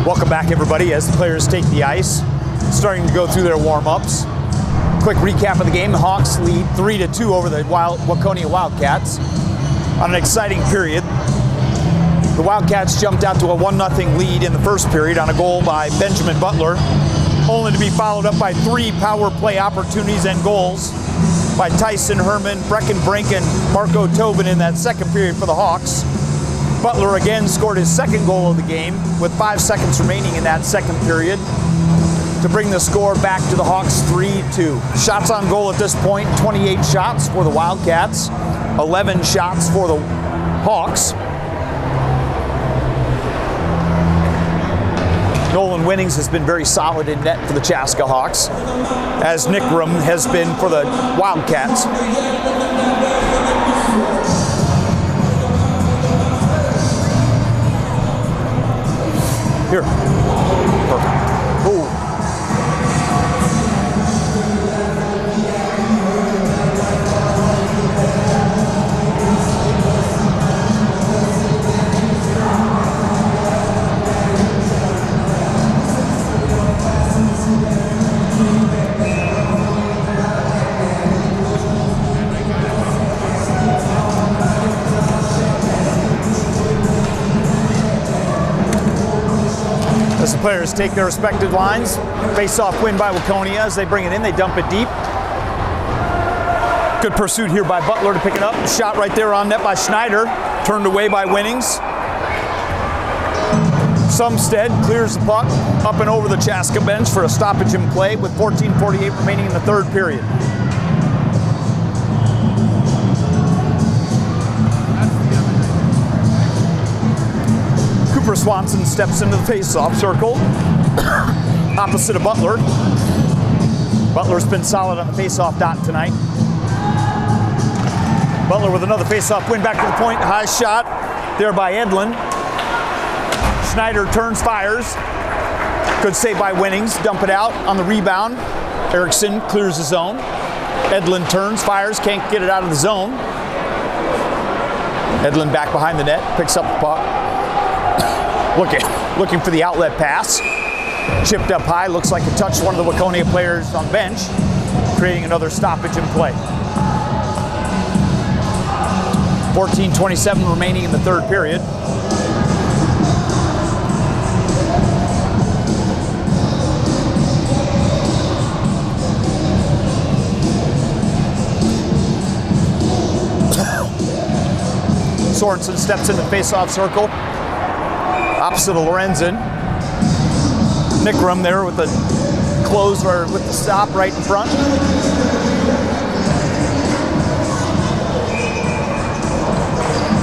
Welcome back, everybody, as the players take the ice, starting to go through their warm-ups. Quick recap of the game. The Hawks lead 3-2 over the Waconia Wildcats on an exciting period. The Wildcats jumped out to a 1-0 lead in the first period on a goal by Benjamin Butler, only to be followed up by 3 power play opportunities and goals by Tyson Herman, Brecken Brink, and Marco Tobin in that second period for the Hawks. Butler again scored his second goal of the game with 5 seconds remaining in that second period to bring the score back to the Hawks 3-2. Shots on goal at this point, 28 shots for the Wildcats, 11 shots for the Hawks. Nolan Winnings has been very solid in net for the Chaska Hawks, as Nickram has been for the Wildcats. Here. Perfect. Ooh. As the players take their respective lines, face-off win by Waconia as they bring it in, they dump it deep. Good pursuit here by Butler to pick it up. Shot right there on net by Schneider, turned away by Winnings. Sumstead clears the puck up and over the Chaska bench for a stoppage in play with 14:48 remaining in the third period. Cooper Swanson steps into the face-off circle, opposite of Butler. Butler's been solid on the face-off dot tonight. Butler with another face-off win back to the point. High shot there by Edlin. Schneider turns, fires. Good save by Winnings. Dump it out on the rebound. Erickson clears the zone. Edlin turns, fires, can't get it out of the zone. Edlin back behind the net, picks up the puck. Looking for the outlet pass. Chipped up high, looks like it touched one of the Waconia players on bench, creating another stoppage in play. 14:27 remaining in the third period. Sorensen steps in the face-off circle, opposite of Lorenzen. Nickram there with the close or with the stop right in front.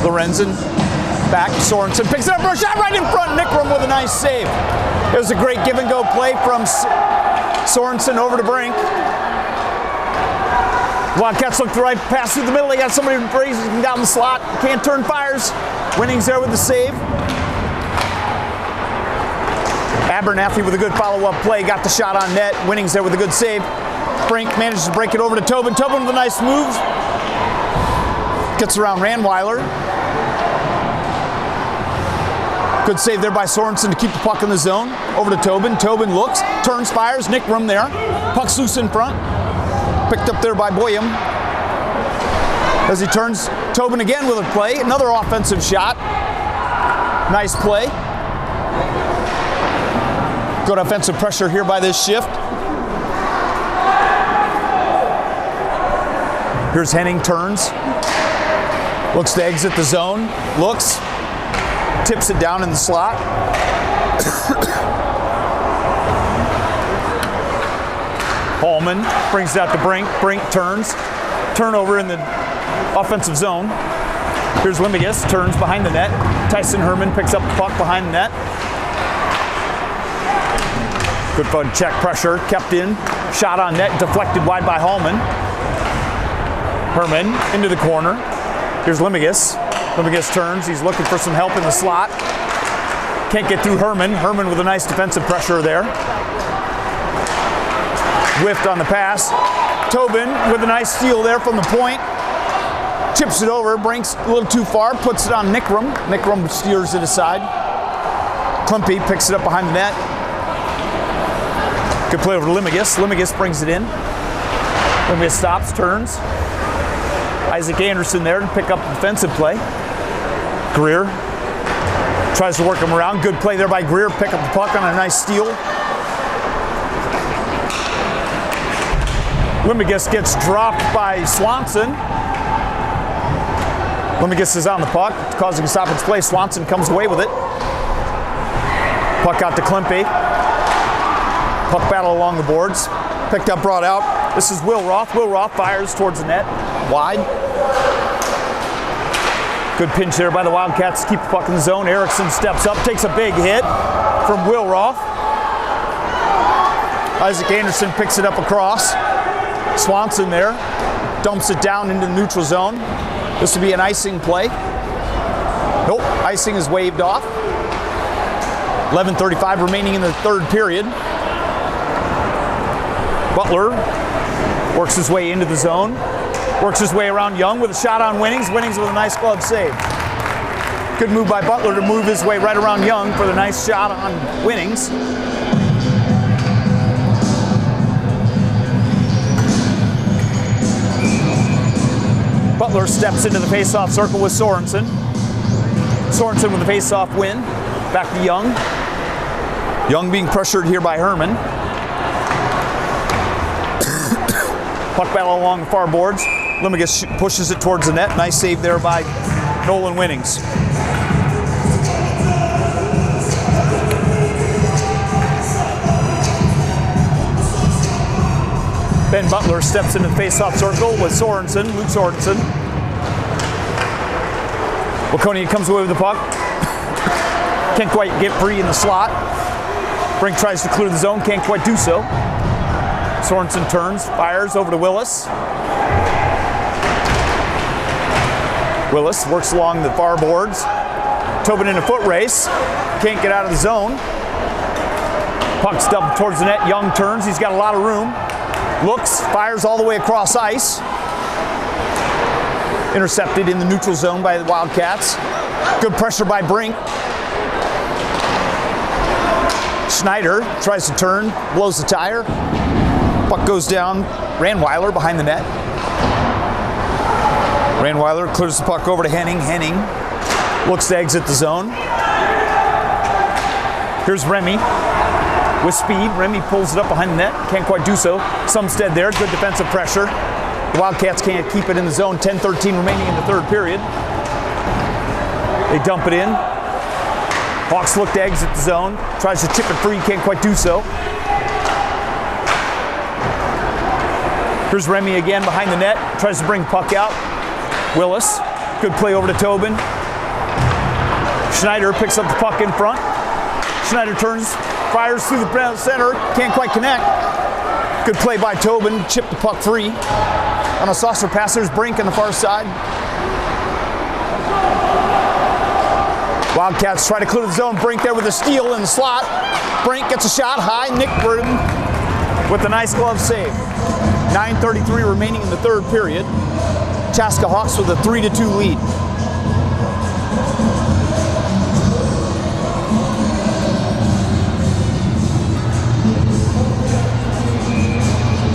Lorenzen back, Sorensen picks it up for a shot right in front. Nickram with a nice save. It was a great give and go play from Sorensen over to Brink. Wildcats look the right pass through the middle. They got somebody who raises him down the slot. Can't turn, fires. Winnings there with the save. Abernathy with a good follow-up play. Got the shot on net. Winnings there with a good save. Brink manages to break it over to Tobin. Tobin with a nice move. Gets around Ranweiler. Good save there by Sorensen to keep the puck in the zone. Over to Tobin. Tobin looks, turns, fires. Nickram there. Puck's loose in front. Picked up there by Boyum. As he turns, Tobin again with a play. Another offensive shot. Nice play. Good offensive pressure here by this shift. Here's Henning, turns. Looks to exit the zone. Looks. Tips it down in the slot. Hallman brings it out to Brink. Brink turns. Turnover in the offensive zone. Here's Limigus, turns behind the net. Tyson Herman picks up the puck behind the net. Good fun check pressure, kept in. Shot on net, deflected wide by Hallman. Herman into the corner. Here's Limigus. Limigus turns, he's looking for some help in the slot. Can't get through Herman. Herman with a nice defensive pressure there. Whiffed on the pass. Tobin with a nice steal there from the point. Chips it over, Brink's a little too far, puts it on Nickram. Nickram steers it aside. Klimpy picks it up behind the net. Good play over to Limigus. Limigus brings it in. Limigus stops, turns. Isaac Anderson there to pick up the defensive play. Greer tries to work him around. Good play there by Greer. Pick up the puck on a nice steal. Limigus gets dropped by Swanson. Limigus is on the puck, causing a stoppage play. Swanson comes away with it. Puck out to Klimpy. Puck battle along the boards. Picked up, brought out. This is Will Roth. Will Roth fires towards the net. Wide. Good pinch there by the Wildcats to keep the puck in the zone. Erickson steps up, takes a big hit from Will Roth. Isaac Anderson picks it up across. Swanson there. Dumps it down into the neutral zone. This would be an icing play. Nope, icing is waved off. 11:35 remaining in the third period. Butler works his way into the zone. Works his way around Young with a shot on Winnings. Winnings with a nice glove save. Good move by Butler to move his way right around Young for the nice shot on Winnings. Butler steps into the face-off circle with Sorensen. Sorensen with the face-off win. Back to Young. Young being pressured here by Herman. Puck battle along the far boards. Limigus pushes it towards the net. Nice save there by Nolan Winnings. Ben Butler steps into the face-off circle with Sorensen, Luke Sorensen. Waconia comes away with the puck. Can't quite get free in the slot. Brink tries to clear the zone, can't quite do so. Sorensen turns, fires over to Willis. Willis works along the far boards. Tobin in a foot race. Can't get out of the zone. Puck's dumped towards the net. Young turns, he's got a lot of room. Looks, fires all the way across ice. Intercepted in the neutral zone by the Wildcats. Good pressure by Brink. Schneider tries to turn, blows the tire. Puck goes down. Ranweiler behind the net. Ranweiler clears the puck over to Henning. Henning looks to exit the zone. Here's Remy. With speed, Remy pulls it up behind the net. Can't quite do so. Sumstead there, good defensive pressure. The Wildcats can't keep it in the zone. 10-13 remaining in the third period. They dump it in. Hawks look to exit the zone. Tries to chip it free, can't quite do so. Here's Remy again behind the net. Tries to bring puck out. Willis, good play over to Tobin. Schneider picks up the puck in front. Schneider turns, fires through the center, can't quite connect. Good play by Tobin, chipped the puck free. On a saucer pass, there's Brink on the far side. Wildcats try to clear the zone. Brink there with a steal in the slot. Brink gets a shot high. Nick Burton with a nice glove save. 9:33 remaining in the third period. Chaska Hawks with a 3-2 lead.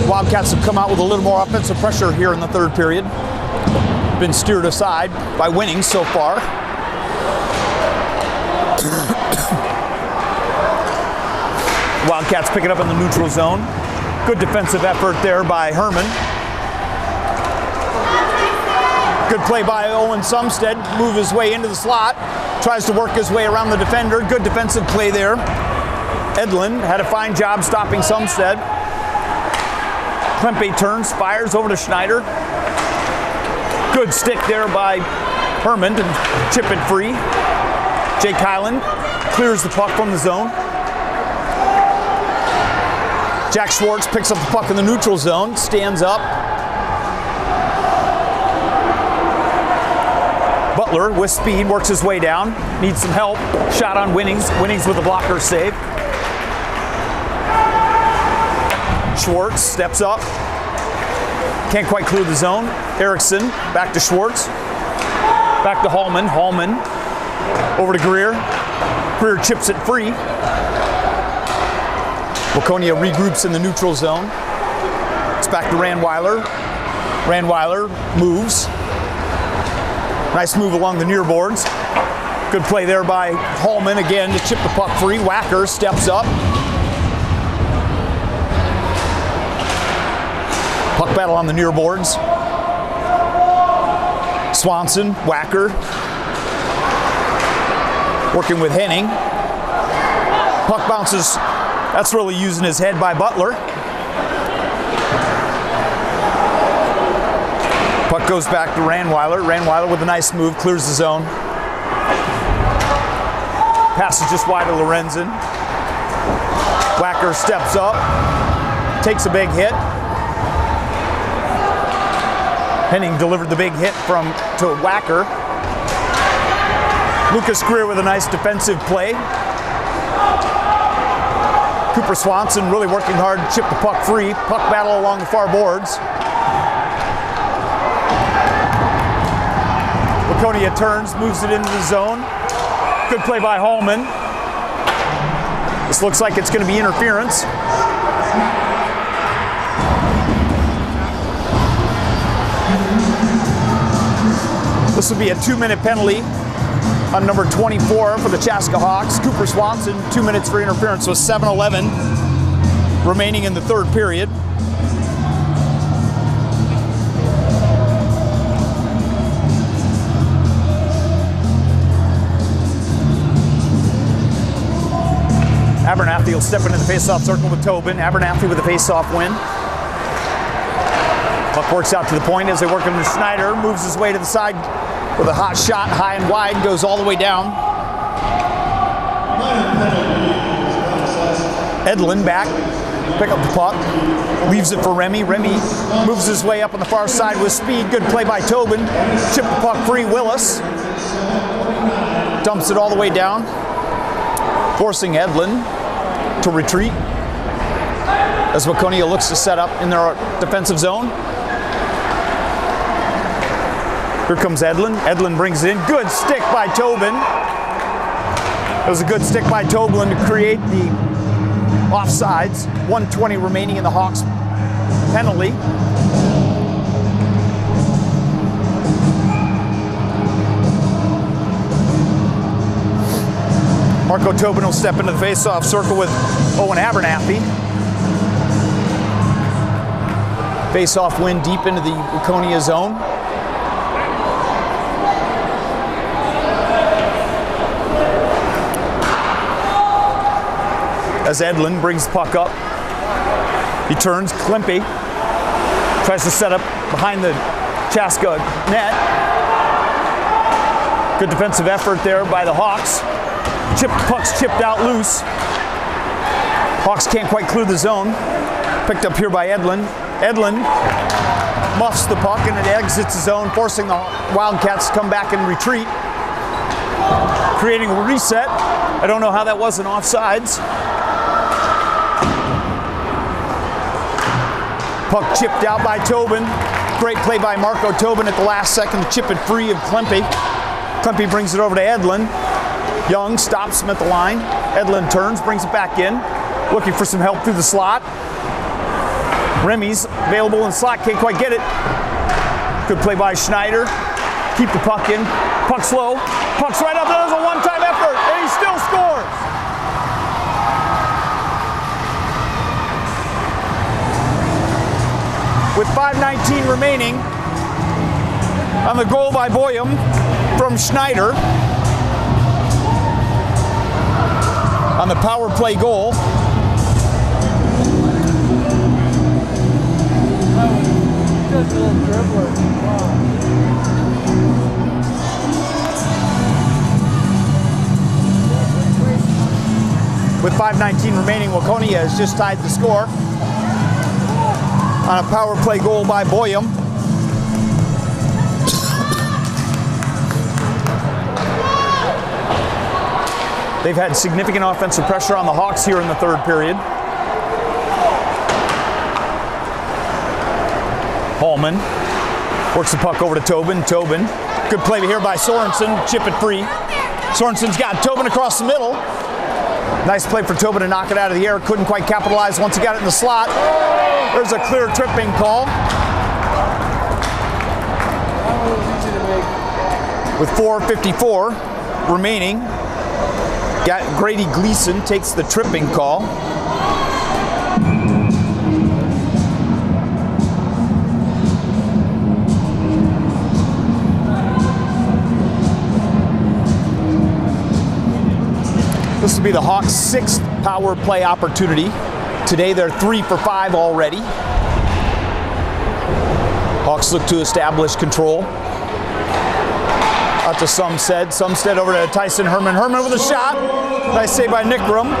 Wildcats have come out with a little more offensive pressure here in the third period. Been steered aside by Winnings so far. Wildcats pick it up in the neutral zone. Good defensive effort there by Herman. Good play by Owen Sumstead. Move his way into the slot. Tries to work his way around the defender. Good defensive play there. Edlin had a fine job stopping Sumstead. Klimpy turns, fires over to Schneider. Good stick there by Herman to chip it free. Jake Hyland clears the puck from the zone. Jack Schwartz picks up the puck in the neutral zone, stands up. Butler with speed works his way down, needs some help. Shot on Winnings. Winnings with a blocker save. Schwartz steps up. Can't quite clear the zone. Erickson back to Schwartz. Back to Hallman. Hallman over to Greer. Greer chips it free. Waconia regroups in the neutral zone. It's back to Randweiler. Randweiler moves. Nice move along the near boards. Good play there by Hallman again to chip the puck free. Wacker steps up. Puck battle on the near boards. Swanson, Wacker. Working with Henning. Puck bounces. That's really using his head by Butler. Puck goes back to Randweiler. Randweiler with a nice move, clears the zone. Passes just wide to Lorenzen. Wacker steps up, takes a big hit. Henning delivered the big hit to Wacker. Lucas Greer with a nice defensive play. Cooper Swanson really working hard to chip the puck free. Puck battle along the far boards. Waconia turns, moves it into the zone. Good play by Hallman. This looks like it's going to be interference. This will be a 2-minute penalty on number 24 for the Chaska Hawks. Cooper Swanson, 2 minutes for interference with 7:11 remaining in the third period. Abernathy will step into the face-off circle with Tobin. Abernathy with a face-off win. Puck works out to the point as they work into Schneider. Moves his way to the side with a hot shot, high and wide, goes all the way down. Edlin back, pick up the puck, leaves it for Remy. Remy moves his way up on the far side with speed. Good play by Tobin. Chip the puck free. Willis dumps it all the way down, forcing Edlin to retreat as Waconia looks to set up in their defensive zone. Here comes Edlin. Edlin brings it in. Good stick by Tobin. It was a good stick by Tobin to create the offsides. 1:20 remaining in the Hawks penalty. Marco Tobin will step into the face-off circle with Owen Abernathy. Face-off win deep into the Waconia zone. As Edlin brings the puck up, he turns. Klimpy tries to set up behind the Chaska net. Good defensive effort there by the Hawks. Puck's chipped out loose. Hawks can't quite clear the zone. Picked up here by Edlin. Edlin muffs the puck and it exits the zone, forcing the Wildcats to come back and retreat, creating a reset. I don't know how that wasn't offsides. Puck chipped out by Tobin. Great play by Marco Tobin at the last second to chip it free of Klimpy. Klimpy brings it over to Edlin. Young stops him at the line. Edlin turns, brings it back in, looking for some help through the slot. Remy's available in slot, can't quite get it. Good play by Schneider. Keep the puck in. Puck's low. Puck's right up there. There's a one-time effort, and he still scores. With 5:19 remaining on the goal by Boyum from Schneider. On the power play goal. Just a little dribbler. Wow. With 5:19 remaining, Waconia has just tied the score on a power play goal by Boyum. They've had significant offensive pressure on the Hawks here in the third period. Hallman works the puck over to Tobin. Tobin, good play here by Sorensen. Chip it free. Sorensen's got Tobin across the middle. Nice play for Tobin to knock it out of the air. Couldn't quite capitalize once he got it in the slot. There's a clear tripping call. With 4:54 remaining, Grady Gleason takes the tripping call. This will be the Hawks' 6th power play opportunity. Today they're 3 for 5 already. Hawks look to establish control. Out to Sumstead over to Tyson Herman. Herman with a shot. Nice save by Nickram.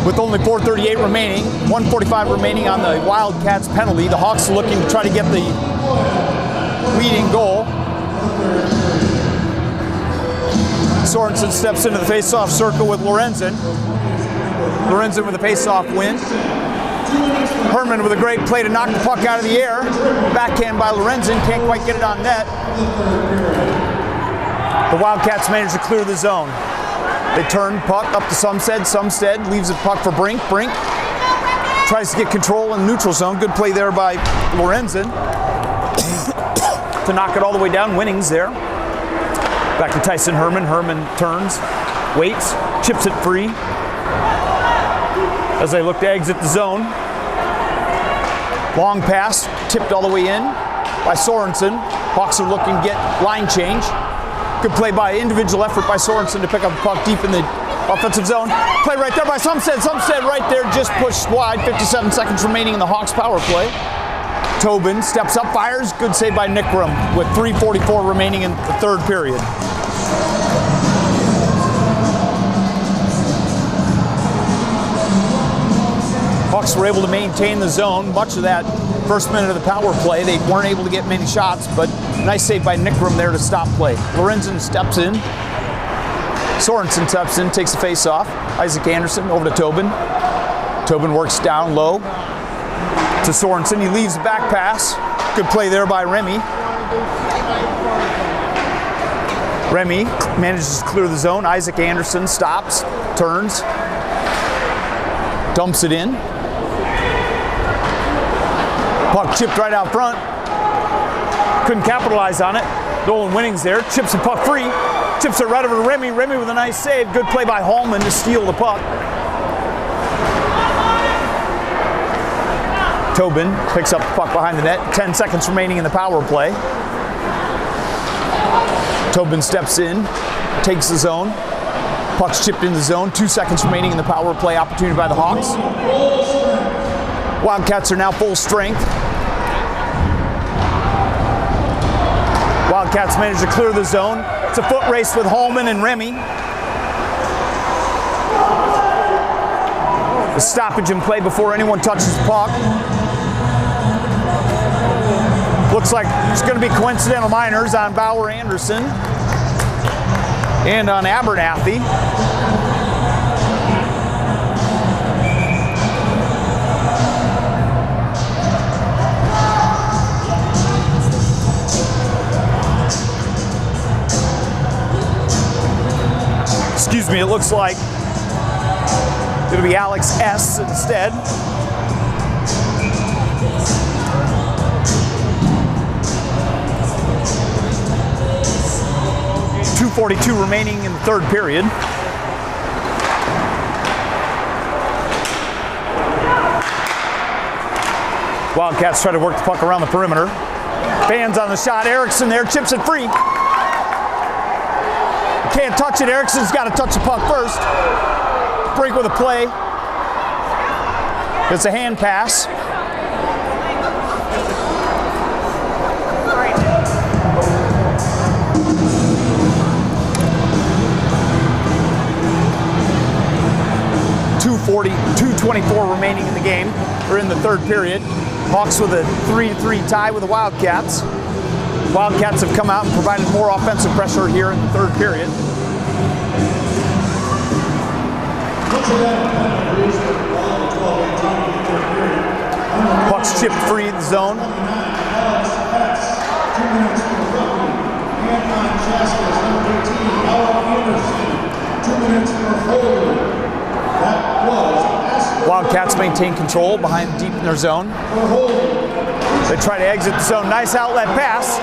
With only 4:38 remaining, 1:45 remaining on the Wildcats penalty, the Hawks are looking to try to get the leading goal. Sorensen steps into the face-off circle with Lorenzen. Lorenzen with a face-off win. Herman with a great play to knock the puck out of the air. Backhand by Lorenzen, can't quite get it on net. The Wildcats manage to clear the zone. They turn puck up to Sumstead. Sumstead leaves the puck for Brink. Brink tries to get control in the neutral zone. Good play there by Lorenzen to knock it all the way down. Winnings there. Back to Tyson Herman. Herman turns, waits, chips it free as they look to exit the zone. Long pass, tipped all the way in by Sorensen. Hawks are looking to get line change. Good play by individual effort by Sorensen to pick up the puck deep in the offensive zone. Play right there by Sumstead. Sumstead right there, just pushed wide. 57 seconds remaining in the Hawks power play. Tobin steps up, fires. Good save by Nickram with 3:44 remaining in the third period. Hawks were able to maintain the zone much of that first minute of the power play. They weren't able to get many shots, but nice save by Nickram there to stop play. Lorenzen steps in. Sorensen steps in, takes the face off. Isaac Anderson over to Tobin. Tobin works down low to Sorensen. He leaves the back pass. Good play there by Remy. Remy manages to clear the zone. Isaac Anderson stops, turns, dumps it in. Puck chipped right out front. Couldn't capitalize on it. Nolan Winnings there. Chips the puck free. Chips it right over to Remy. Remy with a nice save. Good play by Hallman to steal the puck. Tobin picks up the puck behind the net. 10 seconds remaining in the power play. Tobin steps in. Takes the zone. Puck's chipped in the zone. 2 seconds remaining in the power play opportunity by the Hawks. Wildcats are now full strength. Wildcats manage to clear the zone. It's a foot race with Hallman and Remy. The stoppage in play before anyone touches the puck. Looks like it's going to be coincidental minors on Bauer Anderson and on Abernathy. Excuse me, it looks like it'll be Alex S. instead. .242 remaining in the third period. Wildcats try to work the puck around the perimeter. Fans on the shot. Erickson there, chips it free. Can't touch it. Erickson's got to touch the puck first. Brink with a play. It's a hand pass. .224 remaining in the game. We're in the third period. Hawks with a 3-3 tie with the Wildcats. Wildcats have come out and provided more offensive pressure here in the third period. Once again, Puck's chipped free in the zone. 2 minutes for Rookie. And on Jasper's number 18, Alec Anderson. 2 minutes for Foley. That was Asper. Wildcats maintain control behind deep in their zone. They try to exit the zone. Nice outlet pass.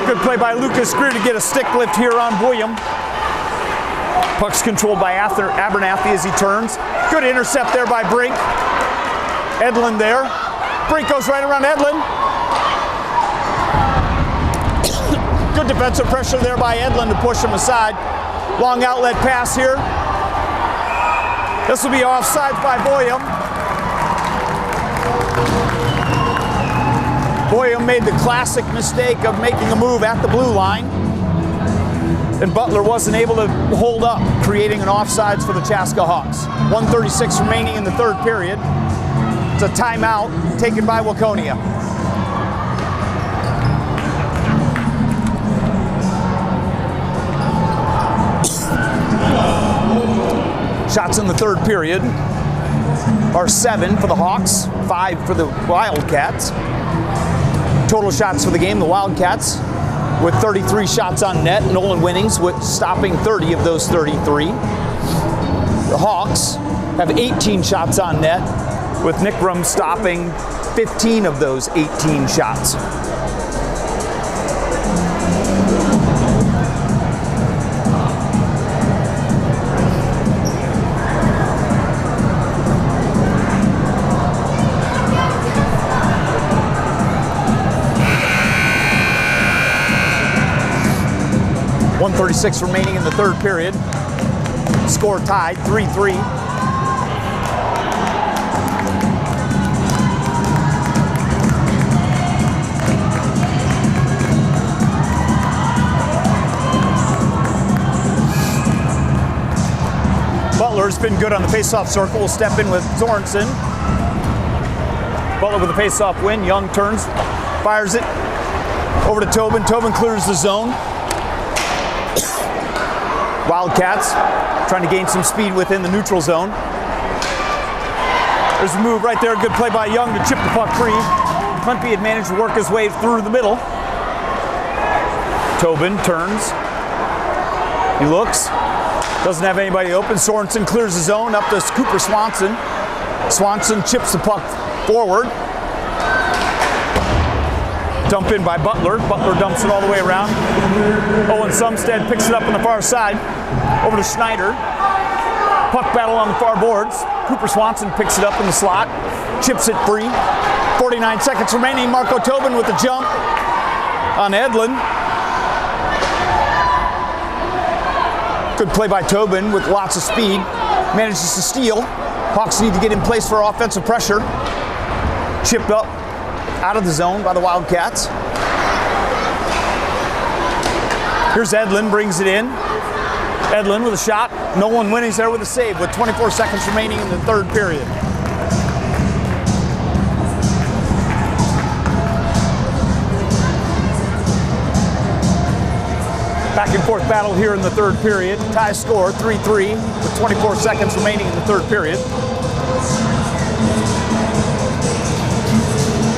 Good play by Lucas Greer to get a stick lift here on William. Puck's controlled by Abernathy as he turns. Good intercept there by Brink. Edlin there. Brink goes right around Edlin. Good defensive pressure there by Edlin to push him aside. Long outlet pass here. This will be offsides by Boyum. Boyum made the classic mistake of making a move at the blue line, and Butler wasn't able to hold up, creating an offsides for the Chaska Hawks. 1:36 remaining in the third period. It's a timeout taken by Waconia. Shots in the third period are 7 for the Hawks, 5 for the Wildcats. Total shots for the game, the Wildcats with 33 shots on net. Nolan Winnings with stopping 30 of those 33. The Hawks have 18 shots on net, with Nickram stopping 15 of those 18 shots. .136 remaining in the third period. Score tied, 3-3. Butler's been good on the faceoff circle. Will step in with Sorensen. Butler with a faceoff win. Young turns, fires it over to Tobin. Tobin clears the zone. Wildcats trying to gain some speed within the neutral zone. There's a move right there. Good play by Young to chip the puck free. Huntby had managed to work his way through the middle. Tobin turns. He looks. Doesn't have anybody open. Sorensen clears the zone up to Cooper Swanson. Swanson chips the puck forward. Dump in by Butler. Butler dumps it all the way around. Owen Sumstead picks it up on the far side. Over to Schneider. Puck battle on the far boards. Cooper Swanson picks it up in the slot. Chips it free. 49 seconds remaining. Marco Tobin with the jump on Edlin. Good play by Tobin with lots of speed. Manages to steal. Hawks need to get in place for offensive pressure. Chipped up out of the zone by the Wildcats. Here's Edlin, brings it in. Edlin with a shot. Nolan Winnings there with a save with 24 seconds remaining in the third period. Back and forth battle here in the third period. Tie score 3-3 with 24 seconds remaining in the third period.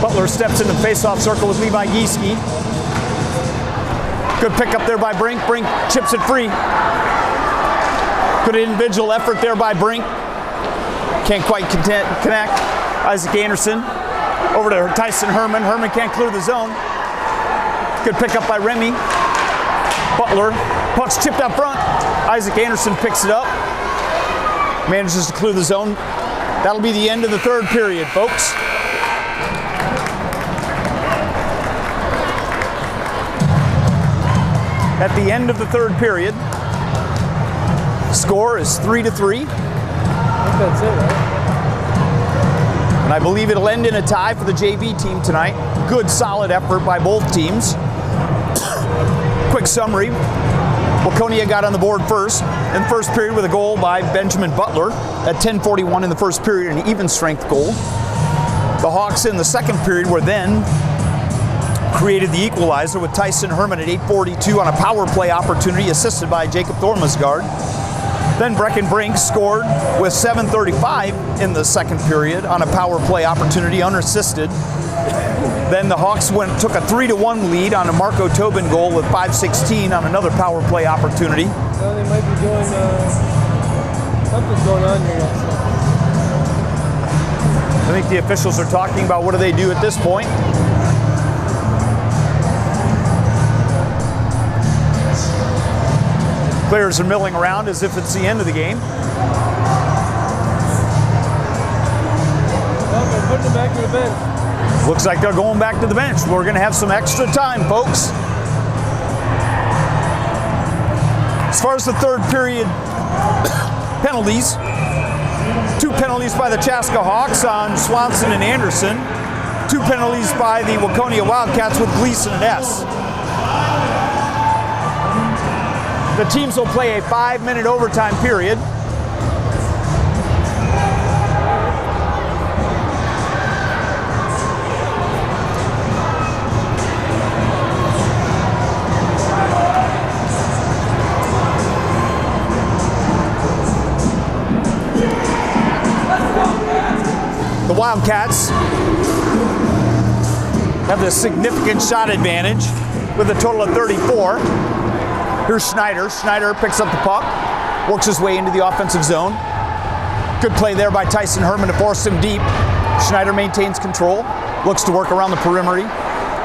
Butler steps in the face-off circle with Levi Gieske. Good pickup there by Brink. Brink chips it free. Good individual effort there by Brink. Can't quite connect. Isaac Anderson over to Tyson Herman. Herman can't clear the zone. Good pickup by Remy. Butler, puck's chipped out front. Isaac Anderson picks it up. Manages to clear the zone. That'll be the end of the third period, folks. At the end of the third period, score is 3-3. I think that's it, right? And I believe it'll end in a tie for the JV team tonight. Good, solid effort by both teams. Quick summary. Waconia got on the board first in the first period with a goal by Benjamin Butler at 10:41 in the first period, an even strength goal. The Hawks in the second period were then created the equalizer with Tyson Herman at 8:42 on a power play opportunity assisted by Jacob Thormasgaard. Then Breckenbrink scored with 7:35 in the second period on a power play opportunity, unassisted. Then the Hawks took a 3-1 lead on a Marco Tobin goal with 5:16 on another power play opportunity. So they might be doing something's going on here. I think the officials are talking about what do they do at this point. Players are milling around as if it's the end of the game. Well, they're putting them back to the bench. Looks like they're going back to the bench. We're going to have some extra time, folks. As far as the third period penalties, 2 penalties by the Chaska Hawks on Swanson and Anderson. 2 penalties by the Waconia Wildcats with Gleason and S. The teams will play a 5-minute overtime period. The Wildcats have the significant shot advantage with a total of 34. Here's Schneider. Schneider picks up the puck, works his way into the offensive zone. Good play there by Tyson Herman to force him deep. Schneider maintains control, looks to work around the perimeter.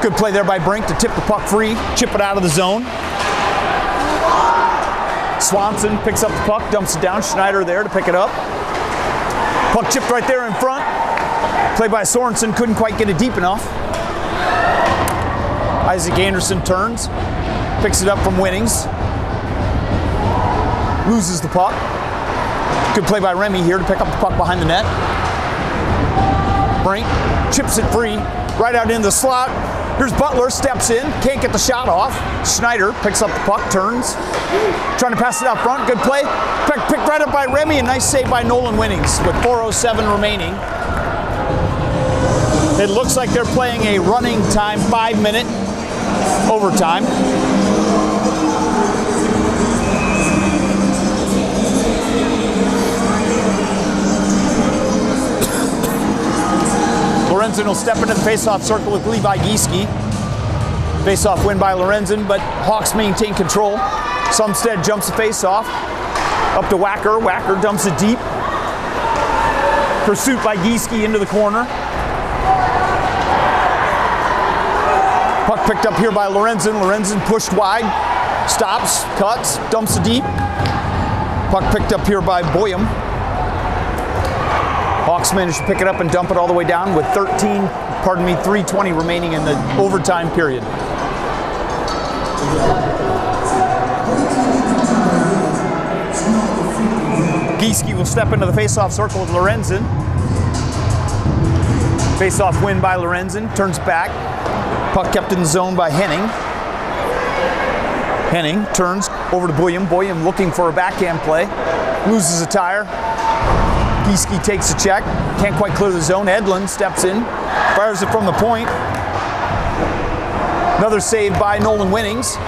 Good play there by Brink to tip the puck free, chip it out of the zone. Swanson picks up the puck, dumps it down. Schneider there to pick it up. Puck chipped right there in front. Play by Sorensen, couldn't quite get it deep enough. Isaac Anderson turns, picks it up from Winnings. Loses the puck. Good play by Remy here to pick up the puck behind the net. Brink chips it free, right out into the slot. Here's Butler, steps in, can't get the shot off. Schneider picks up the puck, turns, trying to pass it out front. Good play, picked right up by Remy, and nice save by Nolan Winnings with 4:07 remaining. It looks like they're playing a running time 5-minute overtime. Lorenzen will step into the face-off circle with Levi Gieske. Face-off win by Lorenzen, but Hawks maintain control. Sumstead jumps the face-off. Up to Wacker. Wacker dumps it deep. Pursuit by Gieske into the corner. Puck picked up here by Lorenzen. Lorenzen pushed wide. Stops, cuts, dumps it deep. Puck picked up here by Boyum. Hawks managed to pick it up and dump it all the way down with 3:20 remaining in the overtime period. Gieske will step into the face-off circle with Lorenzen. Face-off win by Lorenzen, turns back. Puck kept in the zone by Henning. Henning turns over to Boyum. Boyum looking for a backhand play. Loses a tire. Gieske takes a check. Can't quite clear the zone. Edlund steps in. Fires it from the point. Another save by Nolan Winnings.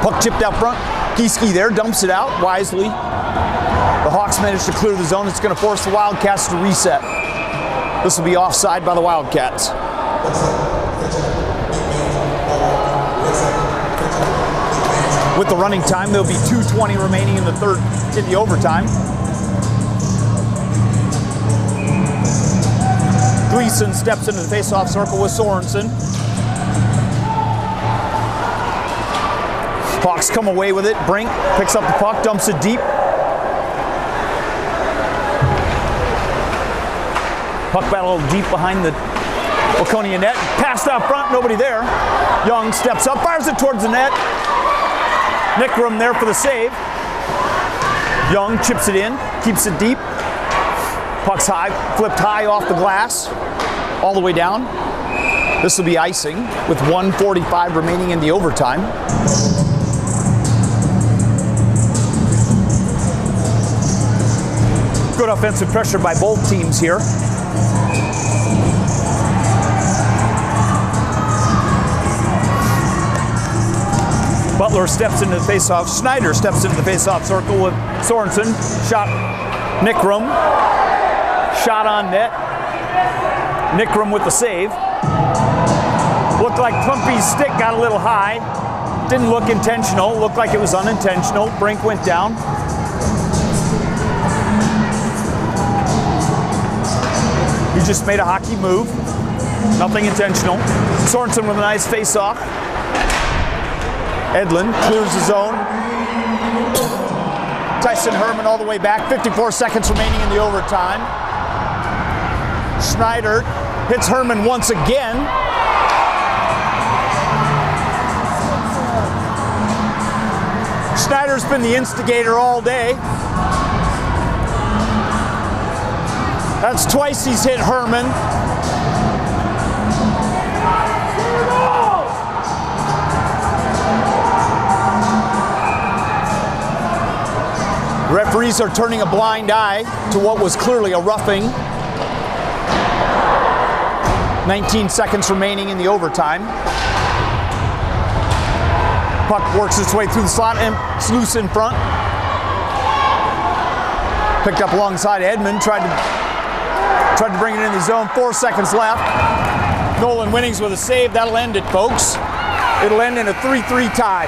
Puck chipped out front. Gieske there, dumps it out wisely. The Hawks managed to clear the zone. It's going to force the Wildcats to reset. This will be offside by the Wildcats. With the running time, there'll be 2:20 remaining in the overtime. Gleason steps into the face-off circle with Sorensen. Hawks come away with it. Brink picks up the puck, dumps it deep. Puck battle deep behind the Waconia net. Passed out front, nobody there. Young steps up, fires it towards the net. Nickram there for the save. Young chips it in, keeps it deep. Puck's high, flipped high off the glass, all the way down. This will be icing with 1:45 remaining in the overtime. Good offensive pressure by both teams here. Butler steps into the face-off. Schneider steps into the face-off circle with Sorensen. Shot Nickram. Shot on net. Nickram with the save. Looked like Plumpy's stick got a little high. Didn't look intentional. Looked like it was unintentional. Brink went down. He just made a hockey move. Nothing intentional. Sorensen with a nice face-off. Edlin clears the zone. Tyson Herman all the way back. 54 seconds remaining in the overtime. Schneider hits Herman once again. Schneider's been the instigator all day. That's twice he's hit Herman. Referees are turning a blind eye to what was clearly a roughing. 19 seconds remaining in the overtime. Puck works its way through the slot and it's loose in front. Picked up alongside Edmund, tried to bring it in the zone. 4 seconds left. Nolan Winnings with a save. That'll end it, folks. It'll end in a 3-3 tie.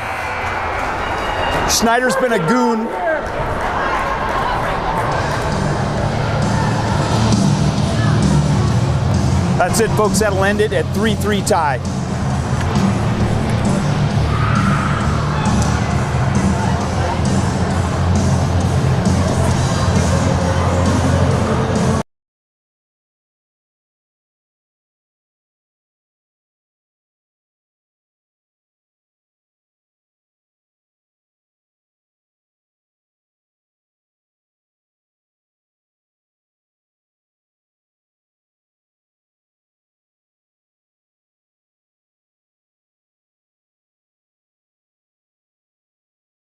Schneider's been a goon. That's it, folks. That'll end it at 3-3 tie.